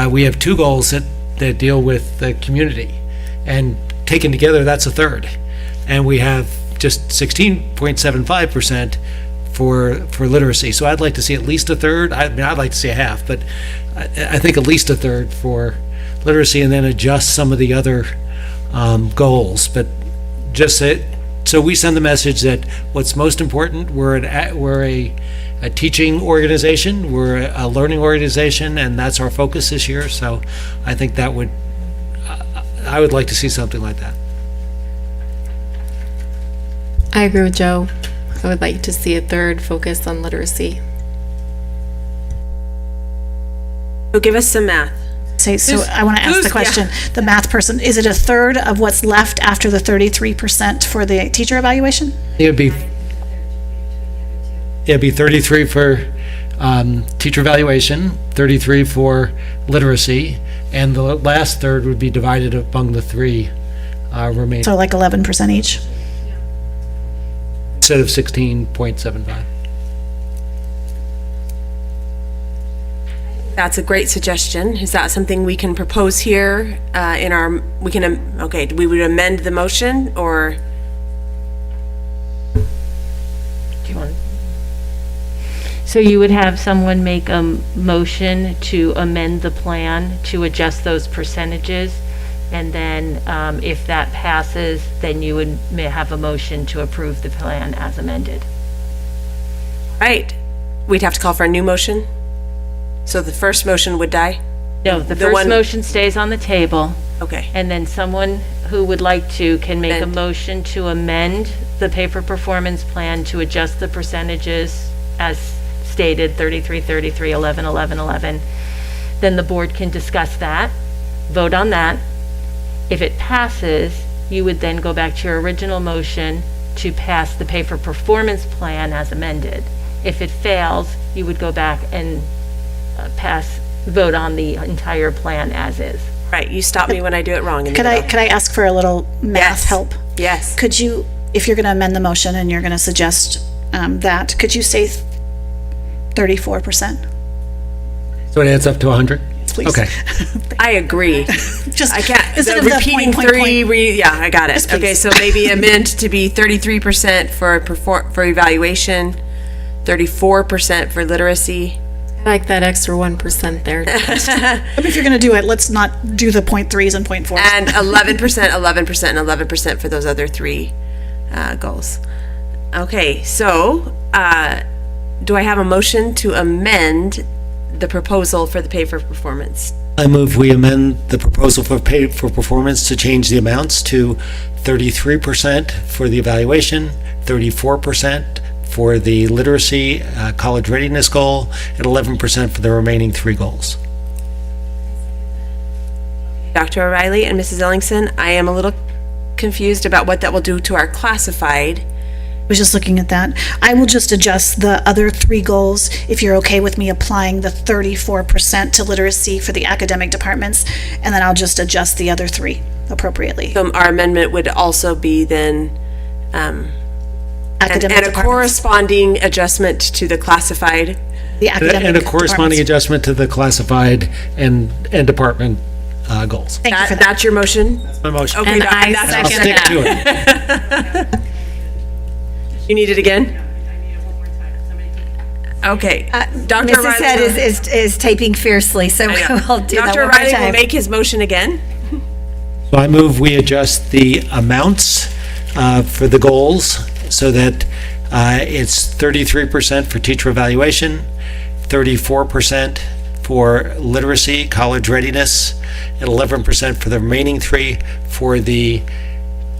We have two goals that deal with the community, and taken together, that's a third. And we have just 16.75% for literacy. So I'd like to see at least a third. I mean, I'd like to see a half, but I think at least a third for literacy, and then adjust some of the other goals. But just so we send the message that what's most important, we're a teaching organization, we're a learning organization, and that's our focus this year. So I think I would like to see something like that.
I agree with Joe. I would like to see a third focus on literacy.
So give us some math.
So I want to ask the question, the math person, is it a third of what's left after the 33% for the teacher evaluation?
It'd be 33 for teacher evaluation, 33 for literacy, and the last third would be divided among the three remaining.
So like 11% each?
Instead of 16.75.
That's a great suggestion. Is that something we can propose here we would amend the motion, or?
Do you want? So you would have someone make a motion to amend the plan to adjust those percentages, and then if that passes, then you would have a motion to approve the plan as amended.
Right. We'd have to call for a new motion? So the first motion would die?
No, the first motion stays on the table.
Okay.
And then someone who would like to can make a motion to amend the pay for performance plan to adjust the percentages as stated, 33, 33, 11, 11, 11. Then the board can discuss that, vote on that. If it passes, you would then go back to your original motion to pass the pay for performance plan as amended. If it fails, you would go back and vote on the entire plan as is.
Right, you stop me when I do it wrong in the
Could I,
middle.
could I ask for a little math
Yes.
help?
Yes.
Could you, if you're going to amend the motion and you're going to suggest that, could you say 34%?
So it adds up to 100?
Please.
Okay.
I agree.
Just
I can't,
instead
the
of the
repeating
point,
three, yeah, I got it.
Yes, please.
Okay, so maybe amend to be 33% for evaluation, 34% for literacy.
I like that extra 1% there.
If you're going to do it, let's not do the 0.3s and 0.4s.
And 11%, 11%, and 11% for those other three goals. Okay, so do I have a motion to amend the proposal for the pay for performance?
I move we amend the proposal for pay for performance to change the amounts to 33% for the evaluation, 34% for the literacy college readiness goal, and 11% for the remaining three goals.
Dr. O'Reilly and Mrs. Ellingson, I am a little confused about what that will do to our classified.
I was just looking at that. I will just adjust the other three goals, if you're okay with me applying the 34% to literacy for the academic departments, and then I'll just adjust the other three appropriately.
So our amendment would also be then,
Academic
and a
departments.
corresponding adjustment to the classified.
The academic
And a corresponding
departments.
adjustment to the classified and department goals.
Thank you for that.
That's your motion?
My motion.
Okay,
And I
that's
I'll
second
stick
that.
to it.
You need it again? Okay. Dr.
Mrs.
O'Reilly.
Head is typing fiercely, so
I know.
we'll do that
Dr.
one more
O'Reilly will
time.
make his motion again.
So I move we adjust the amounts for the goals so that it's 33% for teacher evaluation, 34% for literacy, college readiness, and 11% for the remaining three for the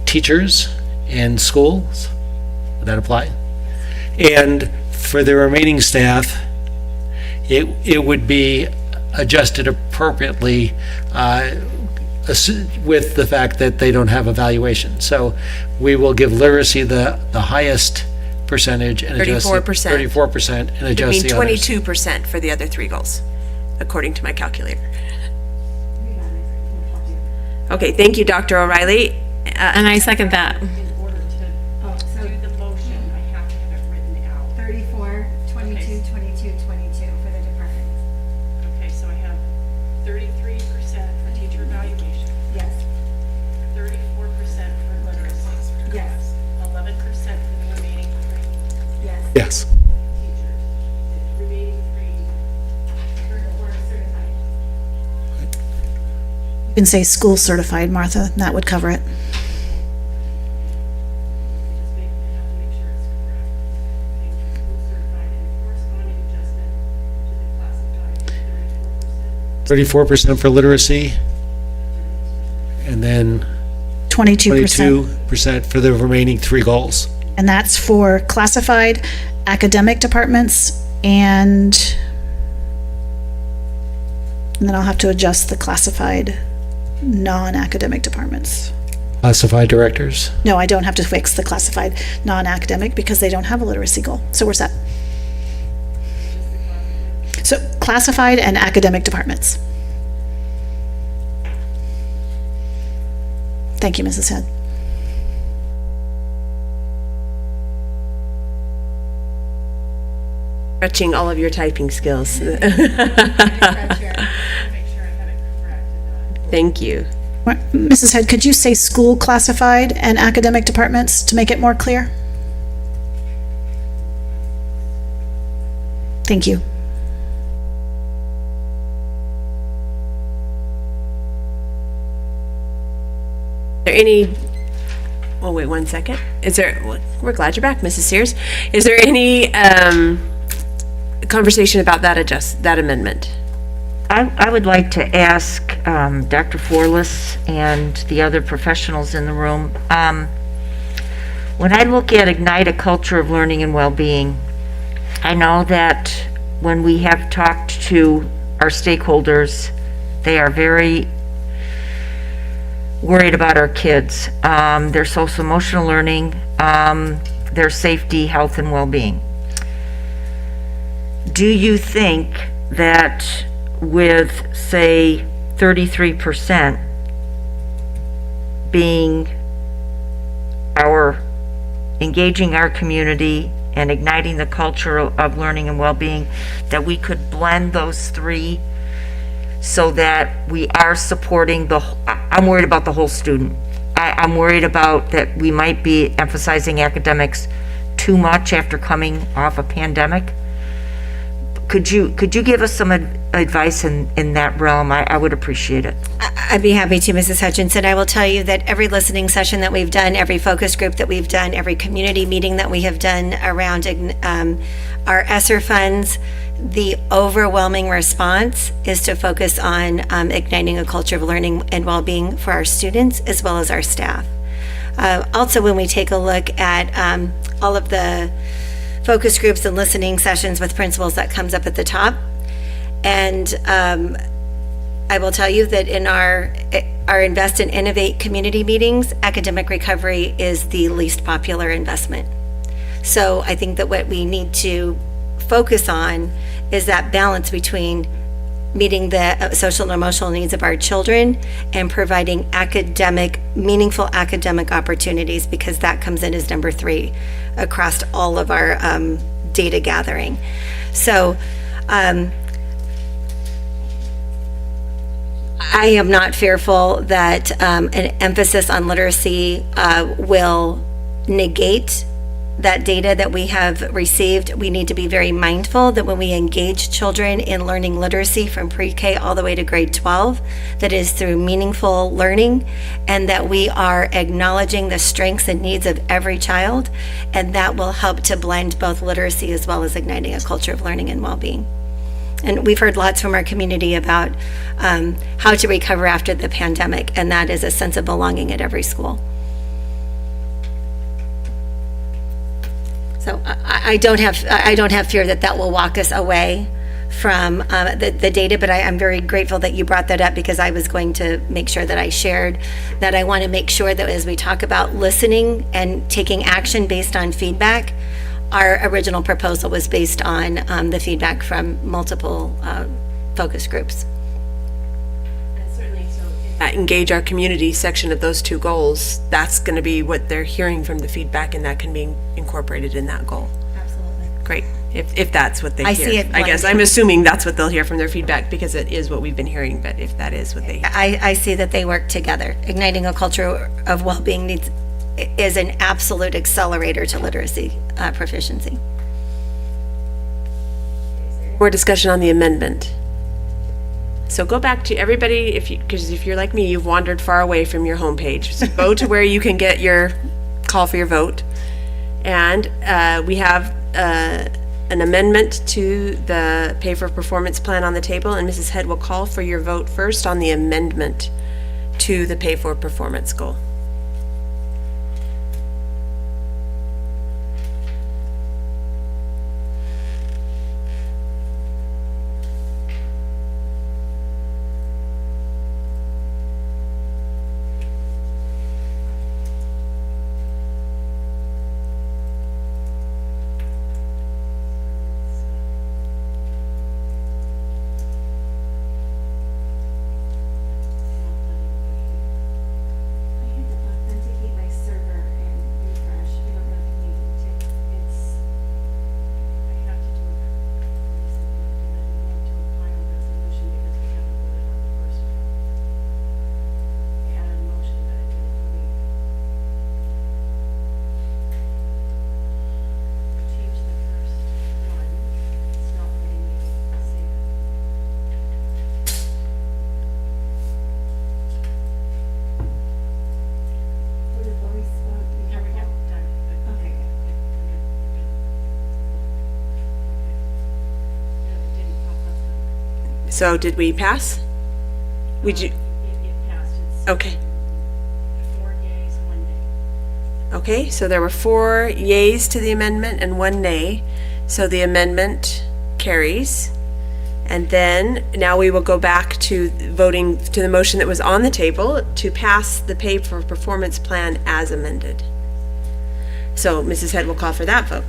teachers and schools. Would that apply? And for the remaining staff, it would be adjusted appropriately with the fact that they don't have evaluation. So we will give literacy the highest percentage and adjust
34%.
34% and
It
adjust
mean
the others.
22% for the other three goals, according to my calculator. Okay, thank you, Dr. O'Reilly.
And I second that.
34, 22, 22, 22 for the department.
Okay, so I have 33% for teacher evaluation,
Yes,
34% for literacy.
yes,
11% for the remaining three
yes.
Yes.
teachers. The remaining three were certified.
You can say school certified, Martha, and that would cover it.
Just have to make sure it's correct. Thank you. School certified and corresponding adjustment to the classified 34%.
34% for literacy, and then
22%.
22% for the remaining three goals.
And that's for classified academic departments and then I'll have to adjust the classified non-academic departments.
Classified directors.
No, I don't have to fix the classified non-academic because they don't have a literacy goal. So we're set. So classified and academic departments. Thank you, Mrs. Head.
Stretching all of your typing skills. Thank you.
Mrs. Head, could you say school classified and academic departments to make it more clear? Thank you.
Is there any, oh, wait 1 second. Is there, we're glad you're back, Mrs. Sears. Is there any conversation about that amendment?
I would like to ask Dr. Forlis and the other professionals in the room, when I look at Ignite a Culture of Learning and Well-Being, I know that when we have talked to our stakeholders, they are very worried about our kids, their social emotional learning, their safety, health, and well-being. Do you think that with, say, 33% being our engaging our community and igniting the culture of learning and well-being, that we could blend those three so that we are supporting I'm worried about the whole student. I'm worried about that we might be emphasizing academics too much after coming off a pandemic. Could you give us some advice in that realm? I would appreciate it.
I'd be happy to, Mrs. Hutchinson. I will tell you that every listening session that we've done, every focus group that we've done, every community meeting that we have done around our ESSER funds, the overwhelming response is to focus on igniting a culture of learning and well-being for our students as well as our staff. Also, when we take a look at all of the focus groups and listening sessions with principals, that comes up at the top. And I will tell you that in our Invest and Innovate community meetings, academic recovery is the least popular investment. So I think that what we need to focus on is that balance between meeting the social and emotional needs of our children and providing meaningful academic opportunities, because that comes in as number 3 across all of our data gathering. So I am not fearful that an emphasis on literacy will negate that data that we have received. We need to be very mindful that when we engage children in learning literacy from pre-K all the way to grade 12, that is through meaningful learning, and that we are acknowledging the strengths and needs of every child, and that will help to blend both literacy as well as igniting a culture of learning and well-being. And we've heard lots from our community about how to recover after the pandemic, and that is a sense of belonging at every school. So I don't have fear that will walk us away from the data, but I'm very grateful that you brought that up, because I was going to make sure that I shared that. I want to make sure that as we talk about listening and taking action based on feedback, our original proposal was based on the feedback from multiple focus groups.
Engage our community section of those 2 goals, that's going to be what they're hearing from the feedback, and that can be incorporated in that goal.
Absolutely.
Great, if that's what they hear.
I see it
I guess
blending.
I'm assuming that's what they'll hear from their feedback, because it is what we've been hearing, but if that is what they hear.
I see that they work together. Igniting a culture of well-being is an absolute accelerator to literacy proficiency.
More discussion on the amendment. So go back to everybody, because if you're like me, you've wandered far away from your homepage. So go to where you can get your call for your vote. And we have an amendment to the pay for performance plan on the table, and Mrs. Head will call for your vote first on the amendment to the pay for performance goal. So did we pass? Would you?
It passed. It's
Okay.
4 yeas, 1 nay.
Okay, so there were 4 yays to the amendment and 1 nay. So the amendment carries. And then now we will go back to voting to the motion that was on the table to pass the pay for performance plan as amended. So Mrs. Head will call for that vote.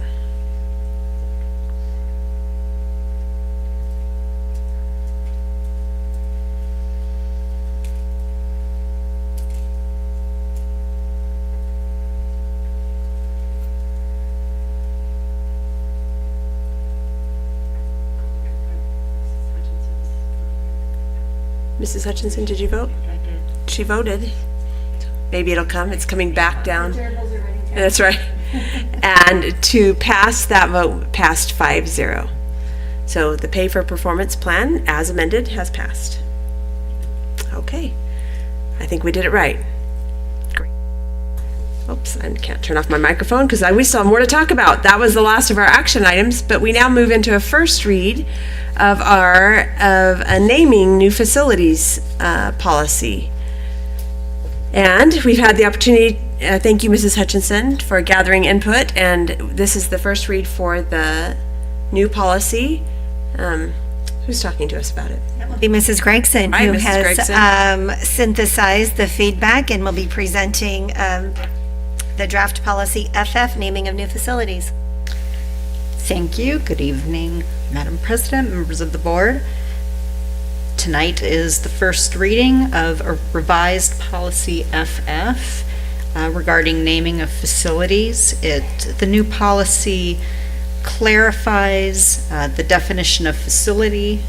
Mrs. Hutchinson, did you vote? I did. She voted. Maybe it'll come. It's coming back down. That's right. And to pass, that vote passed 5-0. So the pay for performance plan, as amended, has passed. Okay. I think we did it right. Great. Oops, I can't turn off my microphone because we still have more to talk about. That was the last of our action items, but we now move into a first read of a naming new facilities policy. And we've had the opportunity, thank you, Mrs. Hutchinson, for gathering input, and this is the first read for the new policy. Who's talking to us about it?
That will be Mrs. Gregson,
Hi,
who
Mrs.
has
Gregson.
synthesized the feedback and will be presenting the draft policy FF, naming of new facilities.
Thank you. Good evening, Madam President, members of the board. Tonight is the first reading of a revised policy FF regarding naming of facilities. The new policy clarifies the definition of facility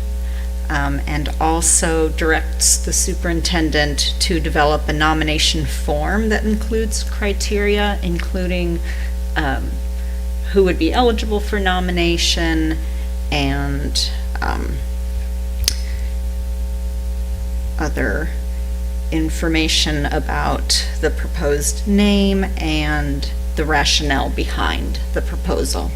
and also directs the superintendent to develop a nomination form that includes criteria, including who would be eligible for nomination and other information about the proposed name and the rationale behind the proposal.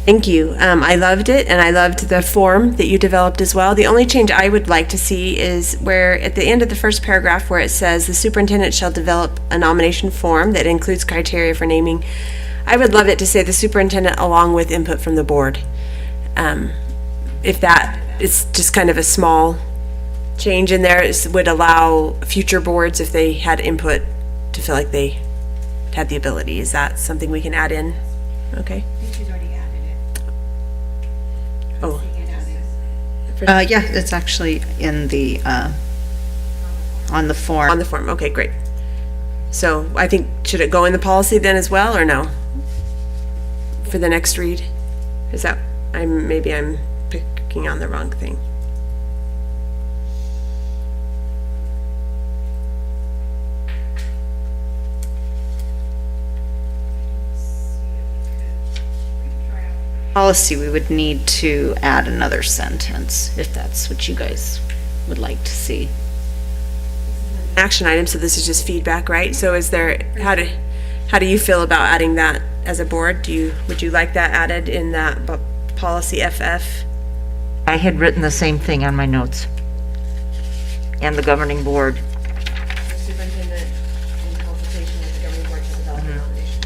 Thank you. I loved it, and I loved the form that you developed as well. The only change I would like to see is where, at the end of the first paragraph, where it says the superintendent shall develop a nomination form that includes criteria for naming. I would love it to say the superintendent along with input from the board. If that is just kind of a small change in there, it would allow future boards, if they had input, to feel like they had the ability. Is that something we can add in? Okay. Oh.
Yeah, it's actually in the, on the form.
On the form, okay, great. So I think, should it go in the policy then as well, or no? For the next read? Is that, maybe I'm picking on the wrong thing.
Policy, we would need to add another sentence, if that's what you guys would like to see.
Action item, so this is just feedback, right? So is there, how do you feel about adding that as a board? Would you like that added in that policy FF?
I had written the same thing on my notes. And the governing board.
The superintendent, in consultation with the governing board, to develop a nomination.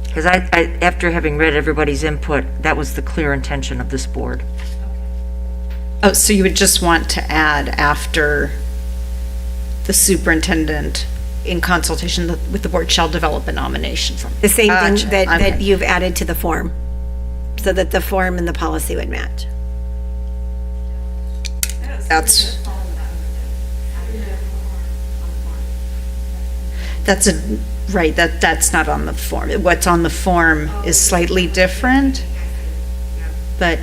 Because after having read everybody's input, that was the clear intention of this board.
Oh, so you would just want to add after the superintendent in consultation with the board shall develop a nomination form.
The same
Gotcha.
thing that
Okay.
you've added to the form, so that the form and the policy would match.
That's right, that's not on the form. What's on the form is slightly different, but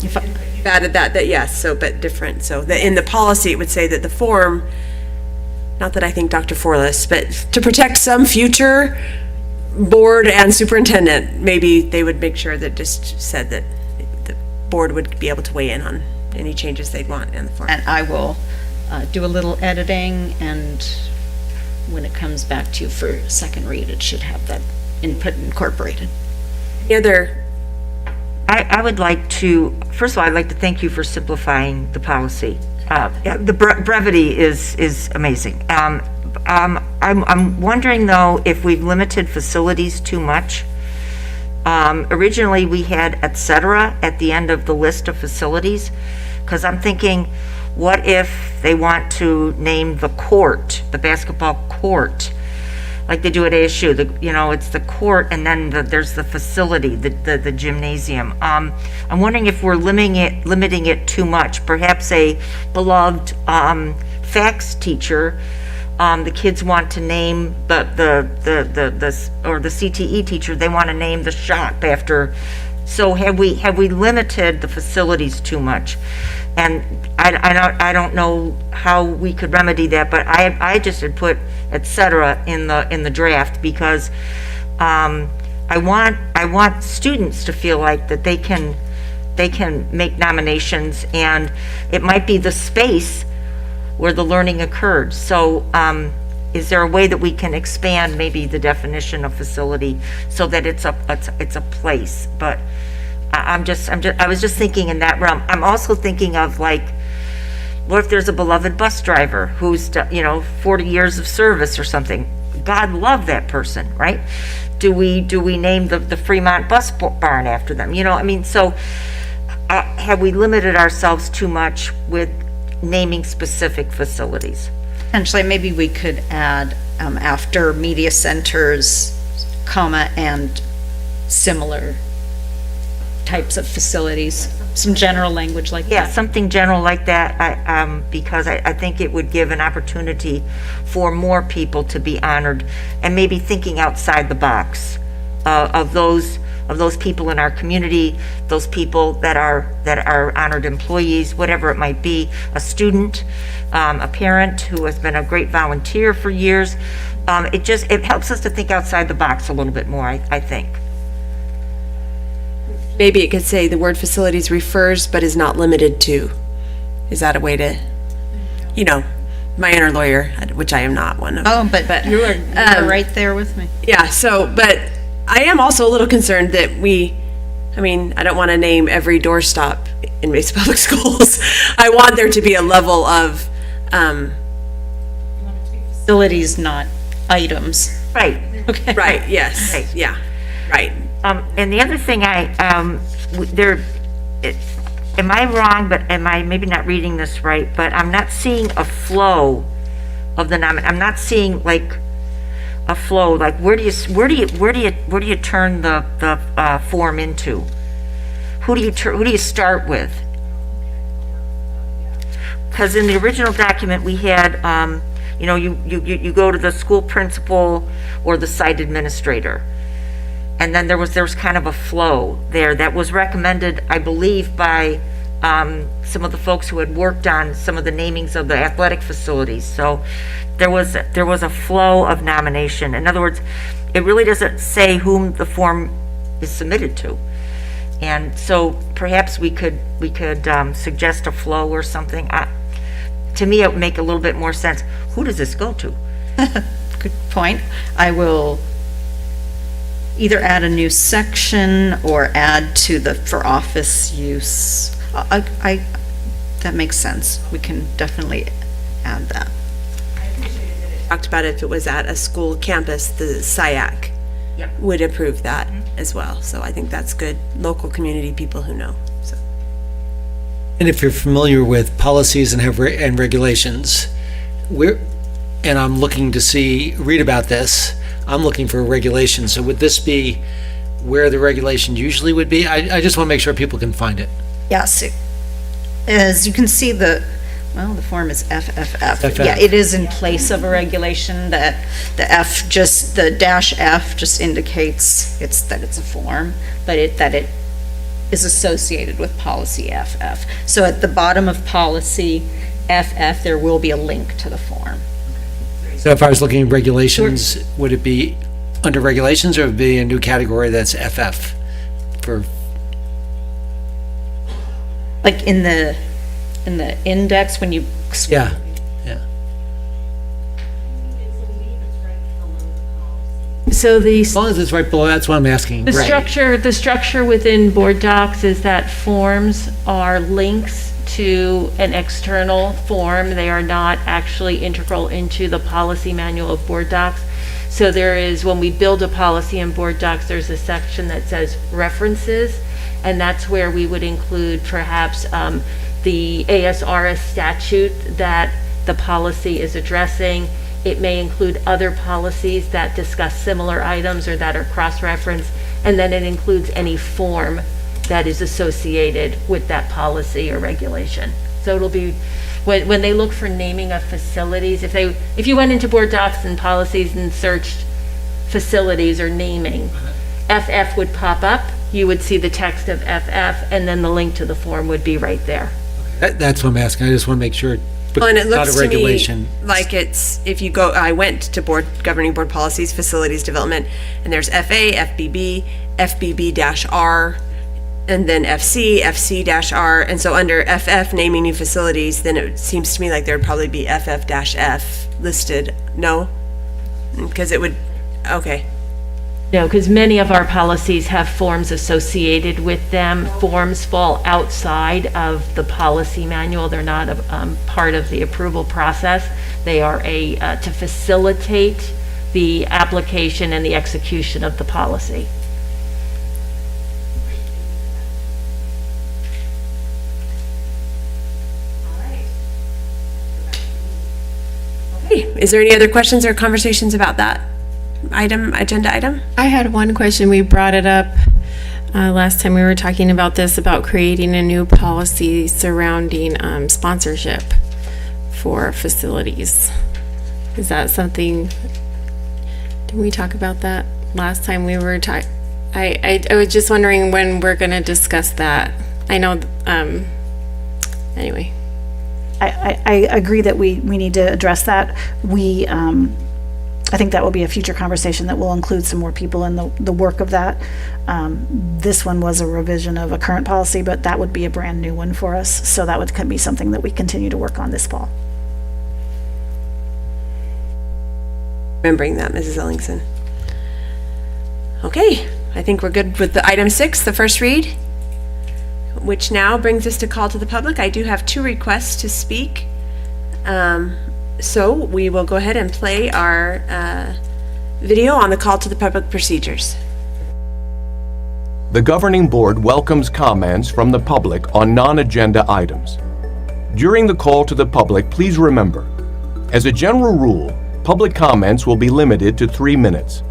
if I,
You've added that yes, so, but different. So in the policy, it would say that the form, not that I think Dr. Forlis, but to protect some future board and superintendent, maybe they would make sure that just said that the board would be able to weigh in on any changes they'd want in the form.
and I will do a little editing, and when it comes back to you for second read, it should have that input incorporated.
Any other,
I would like to, first of all, I'd like to thank you for simplifying the policy. Yeah, the brevity is amazing. I'm wondering though if we've limited facilities too much. Originally, we had et cetera at the end of the list of facilities, because I'm thinking, what if they want to name the court, the basketball court, like they do at ASU, it's the court and then there's the facility, the gymnasium. I'm wondering if we're limiting it too much. Perhaps a beloved fax teacher, the kids want to name or the CTE teacher, they want to name the shop after So have we limited the facilities too much? And I don't know how we could remedy that, but I just had put et cetera in the draft because I want students to feel like that they can make nominations, and it might be the space where the learning occurred. So is there a way that we can expand maybe the definition of facility so that it's a place? But I was just thinking in that realm. I'm also thinking of, like, what if there's a beloved bus driver who's, 40 years of service or something? God love that person, right? Do we name the Fremont bus barn after them? So have we limited ourselves too much with naming specific facilities?
Potentially, maybe we could add after media centers, comma, and similar types of facilities, some general language like
Yeah,
that.
something general like that, because I think it would give an opportunity for more people to be honored, and maybe thinking outside the box of those people in our community, those people that are honored employees, whatever it might be, a student, a parent who has been a great volunteer for years. It helps us to think outside the box a little bit more, I think.
Maybe it could say the word facilities refers but is not limited to. Is that a way to, my inner lawyer, which I am not one of.
Oh, but you are right there with me.
Yeah, but I am also a little concerned that I don't want to name every doorstop in Mesa Public Schools. I want there to be a level of,
Facilities, not items.
Right.
Okay.
right, yes,
Right.
yeah, right.
And the other thing am I wrong, but am I maybe not reading this right, but I'm not seeing a flow of the I'm not seeing like a flow, like where do you turn the form into? Who do you start with? Because in the original document we had, you go to the school principal or the site administrator. And then there was kind of a flow there that was recommended, I believe, by some of the folks who had worked on some of the namings of the athletic facilities. So there was a flow of nomination. In other words, it really doesn't say whom the form is submitted to. And so perhaps we could suggest a flow or something. To me, it would make a little bit more sense. Who does this go to?
Good point. I will either add a new section or add to the for office use. That makes sense. We can definitely add that.
Talked about if it was at a school campus, the SIAC would approve that as well. So I think that's good. Local community people who know. So.
And if you're familiar with policies and regulations, and I'm looking to read about this, I'm looking for a regulation. So would this be where the regulation usually would be? I just want to make sure people can find it.
Yes. As you can see, the form is FFF.
FF.
Yeah, it is in place of a regulation. The dash F just indicates that it's a form, but that it is associated with policy FF. So at the bottom of policy FF, there will be a link to the form.
So if I was looking at regulations, would it be under regulations, or would it be a new category that's FF for?
Like in the index, when you.
Yeah.
So
As long as it's right below, that's what I'm asking.
the
Right.
structure within board docs is that forms are links to an external form. They are not actually integral into the policy manual of board docs. So there is, when we build a policy in board docs, there's a section that says references, and that's where we would include perhaps the ASRS statute that the policy is addressing. It may include other policies that discuss similar items or that are cross-referenced, and then it includes any form that is associated with that policy or regulation. So it'll be, when they look for naming of facilities, if you went into board docs and policies and searched facilities or naming, FF would pop up. you would see the text of FF, and then the link to the form would be right there.
That's what I'm asking. I just want to make sure.
Well, and it
Not
looks
a
to me
regulation.
like it's, if you go, I went to governing board policies, facilities development, and there's FA, FBB, FBB-R, and then FC, FC-R, and so under FF, naming new facilities, then it seems to me like there'd probably be FF-F listed, no? Because it would, okay.
No, because many of our policies have forms associated with them. Forms fall outside of the policy manual. They're not a part of the approval process. They are to facilitate the application and the execution of the policy.
Okay, is there any other questions or conversations about that agenda item?
I had one question. We brought it up last time we were talking about this, about creating a new policy surrounding sponsorship for facilities. Is that something, did we talk about that last time we were talking? I was just wondering when we're going to discuss that. I know, anyway.
I agree that we need to address that. I think that will be a future conversation that will include some more people in the work of that. This one was a revision of a current policy, but that would be a brand new one for us. So that would be something that we continue to work on this fall.
Remembering that, Mrs. Ellingson. Okay, I think we're good with the item 6, the first read, which now brings us to call to the public. I do have 2 requests to speak. So we will go ahead and play our video on the call to the public procedures.
The Governing Board welcomes comments from the public on non-agenda items. During the call to the public, please remember, as a general rule, public comments will be limited to 3 minutes,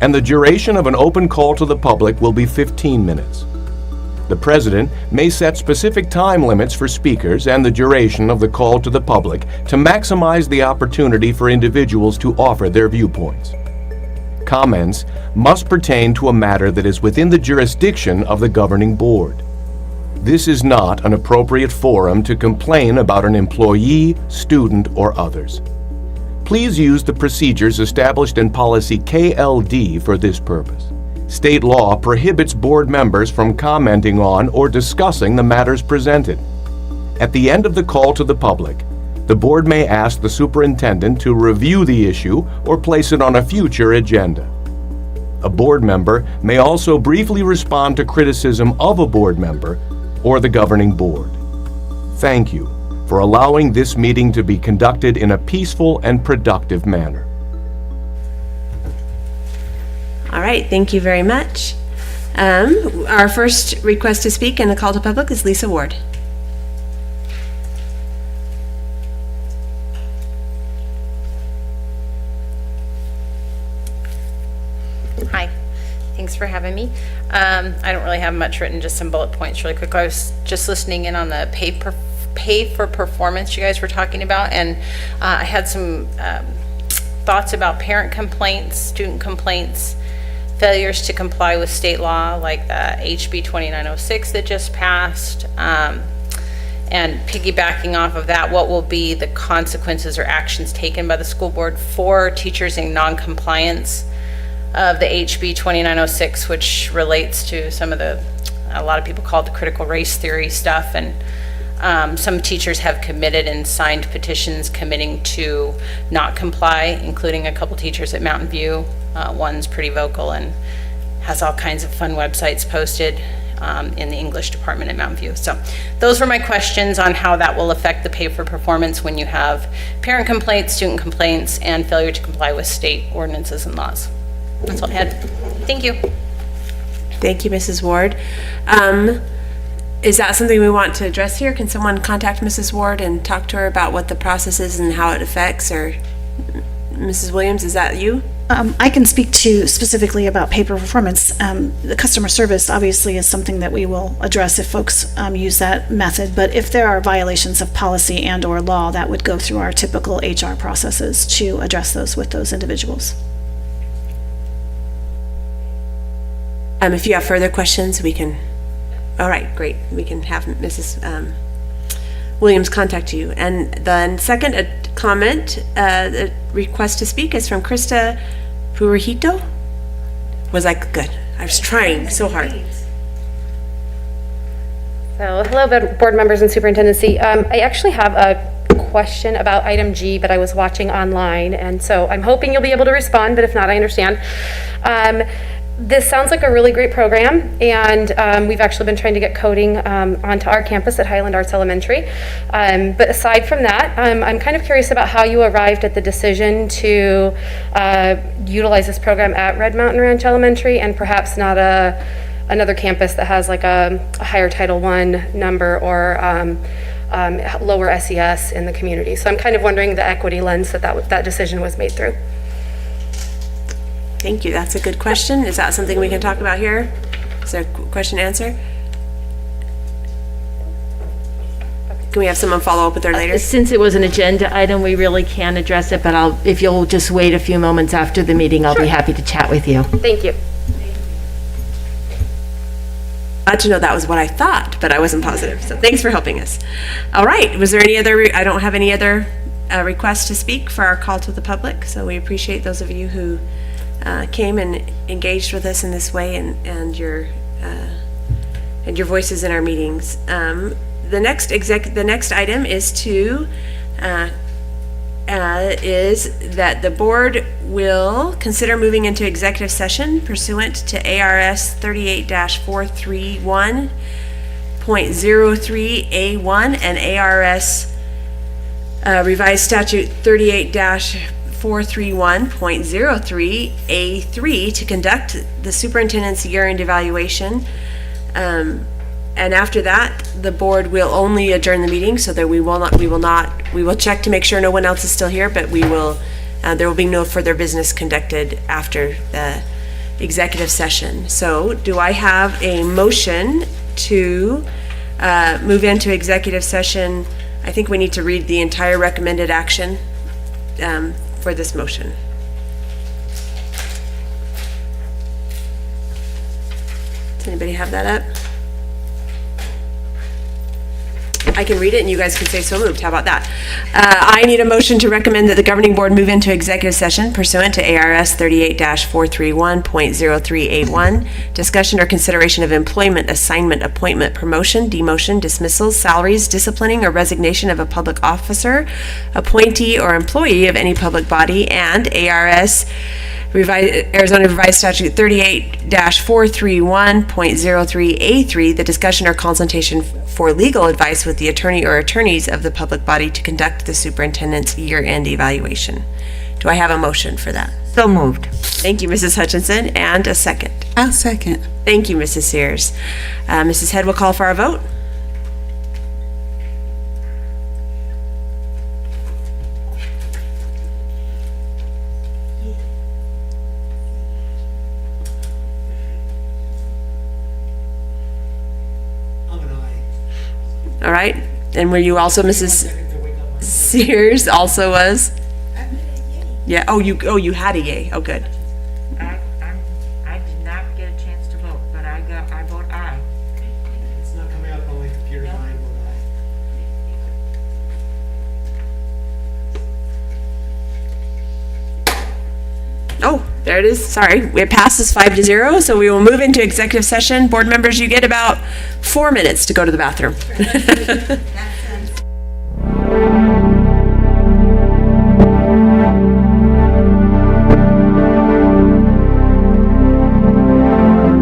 and the duration of an open call to the public will be 15 minutes. The President may set specific time limits for speakers and the duration of the call to the public to maximize the opportunity for individuals to offer their viewpoints. Comments must pertain to a matter that is within the jurisdiction of the Governing Board. This is not an appropriate forum to complain about an employee, student, or others. Please use the procedures established in Policy KLD for this purpose. State law prohibits board members from commenting on or discussing the matters presented. At the end of the call to the public, the board may ask the superintendent to review the issue or place it on a future agenda. A board member may also briefly respond to criticism of a board member or the governing board. Thank you for allowing this meeting to be conducted in a peaceful and productive manner.
All right, thank you very much. Our first request to speak in the call to public is Lisa Ward.
Hi, thanks for having me. I don't really have much written, just some bullet points really quick. I was just listening in on the pay for performance you guys were talking about, and I had some thoughts about parent complaints, student complaints, failures to comply with state law, like the HB 2906 that just passed, and piggybacking off of that, what will be the consequences or actions taken by the school board for teachers in non-compliance of the HB 2906, which relates to some of a lot of people call it the critical race theory stuff, and some teachers have committed and signed petitions committing to not comply, including a couple teachers at Mountain View. One's pretty vocal and has all kinds of fun websites posted in the English department at Mountain View. So those were my questions on how that will affect the pay for performance when you have parent complaints, student complaints, and failure to comply with state ordinances and laws. That's all I had. Thank you.
Thank you, Mrs. Ward. Is that something we want to address here? Can someone contact Mrs. Ward and talk to her about what the process is and how it affects, or Mrs. Williams, is that you?
I can speak to specifically about paper performance. The customer service obviously is something that we will address if folks use that method, but if there are violations of policy and or law, that would go through our typical HR processes to address those with those individuals.
If you have further questions, we can, all right, great. We can have Mrs. Williams contact you. And the second comment, the request to speak is from Krista Purihito. Was I good? I was trying so hard.
So, hello, board members and superintendency. I actually have a question about item G, but I was watching online, and so I'm hoping you'll be able to respond, but if not, I understand. This sounds like a really great program, and we've actually been trying to get coding onto our campus at Highland Arts Elementary. But aside from that, I'm kind of curious about how you arrived at the decision to utilize this program at Red Mountain Ranch Elementary and perhaps not another campus that has like a higher Title I number or lower SES in the community. So I'm kind of wondering the equity lens that decision was made through.
Thank you. That's a good question. Is that something we can talk about here? Is there a question answer? Can we have someone follow up with her later?
Since it was an agenda item, we really can't address it, but if you'll just wait a few moments after the meeting, I'll be happy to chat with you.
Thank you.
Glad to know that was what I thought, but I wasn't positive. So thanks for helping us. All right. Was there any other, I don't have any other requests to speak for our call to the public. So we appreciate those of you who came and engaged with us in this way and your voices in our meetings. The next item is that the board will consider moving into executive session pursuant to ARS 38-431.03A1 and ARS revised statute 38-431.03A3 to conduct the superintendent's year-end evaluation. And after that, the board will only adjourn the meeting so that we will check to make sure no one else is still here, but there will be no further business conducted after the executive session. So do I have a motion to move into executive session? I think we need to read the entire recommended action for this motion. Does anybody have that up? I can read it and you guys can say so moved. How about that? I need a motion to recommend that the governing board move into executive session pursuant to ARS 38-431.03A1, discussion or consideration of employment, assignment, appointment, promotion, demotion, dismissals, salaries, disciplining, or resignation of a public officer, appointee, or employee of any public body, and Arizona Revised Statute 38-431.03A3, the discussion or consultation for legal advice with the attorney or attorneys of the public body to conduct the superintendent's year-end evaluation. Do I have a motion for that?
So moved.
Thank you, Mrs. Hutchinson, and a second.
I'll second.
Thank you, Mrs. Sears. Mrs. Head will call for our vote. All right, and were you also Mrs. Sears also was? Yeah, oh, you had a yay, oh, good.
I did not get a chance to vote, but I vote aye.
It's not coming up on my computer, I vote aye.
Oh, there it is, sorry, it passes 5-0, so we will move into executive session. Board members, you get about 4 minutes to go to the bathroom.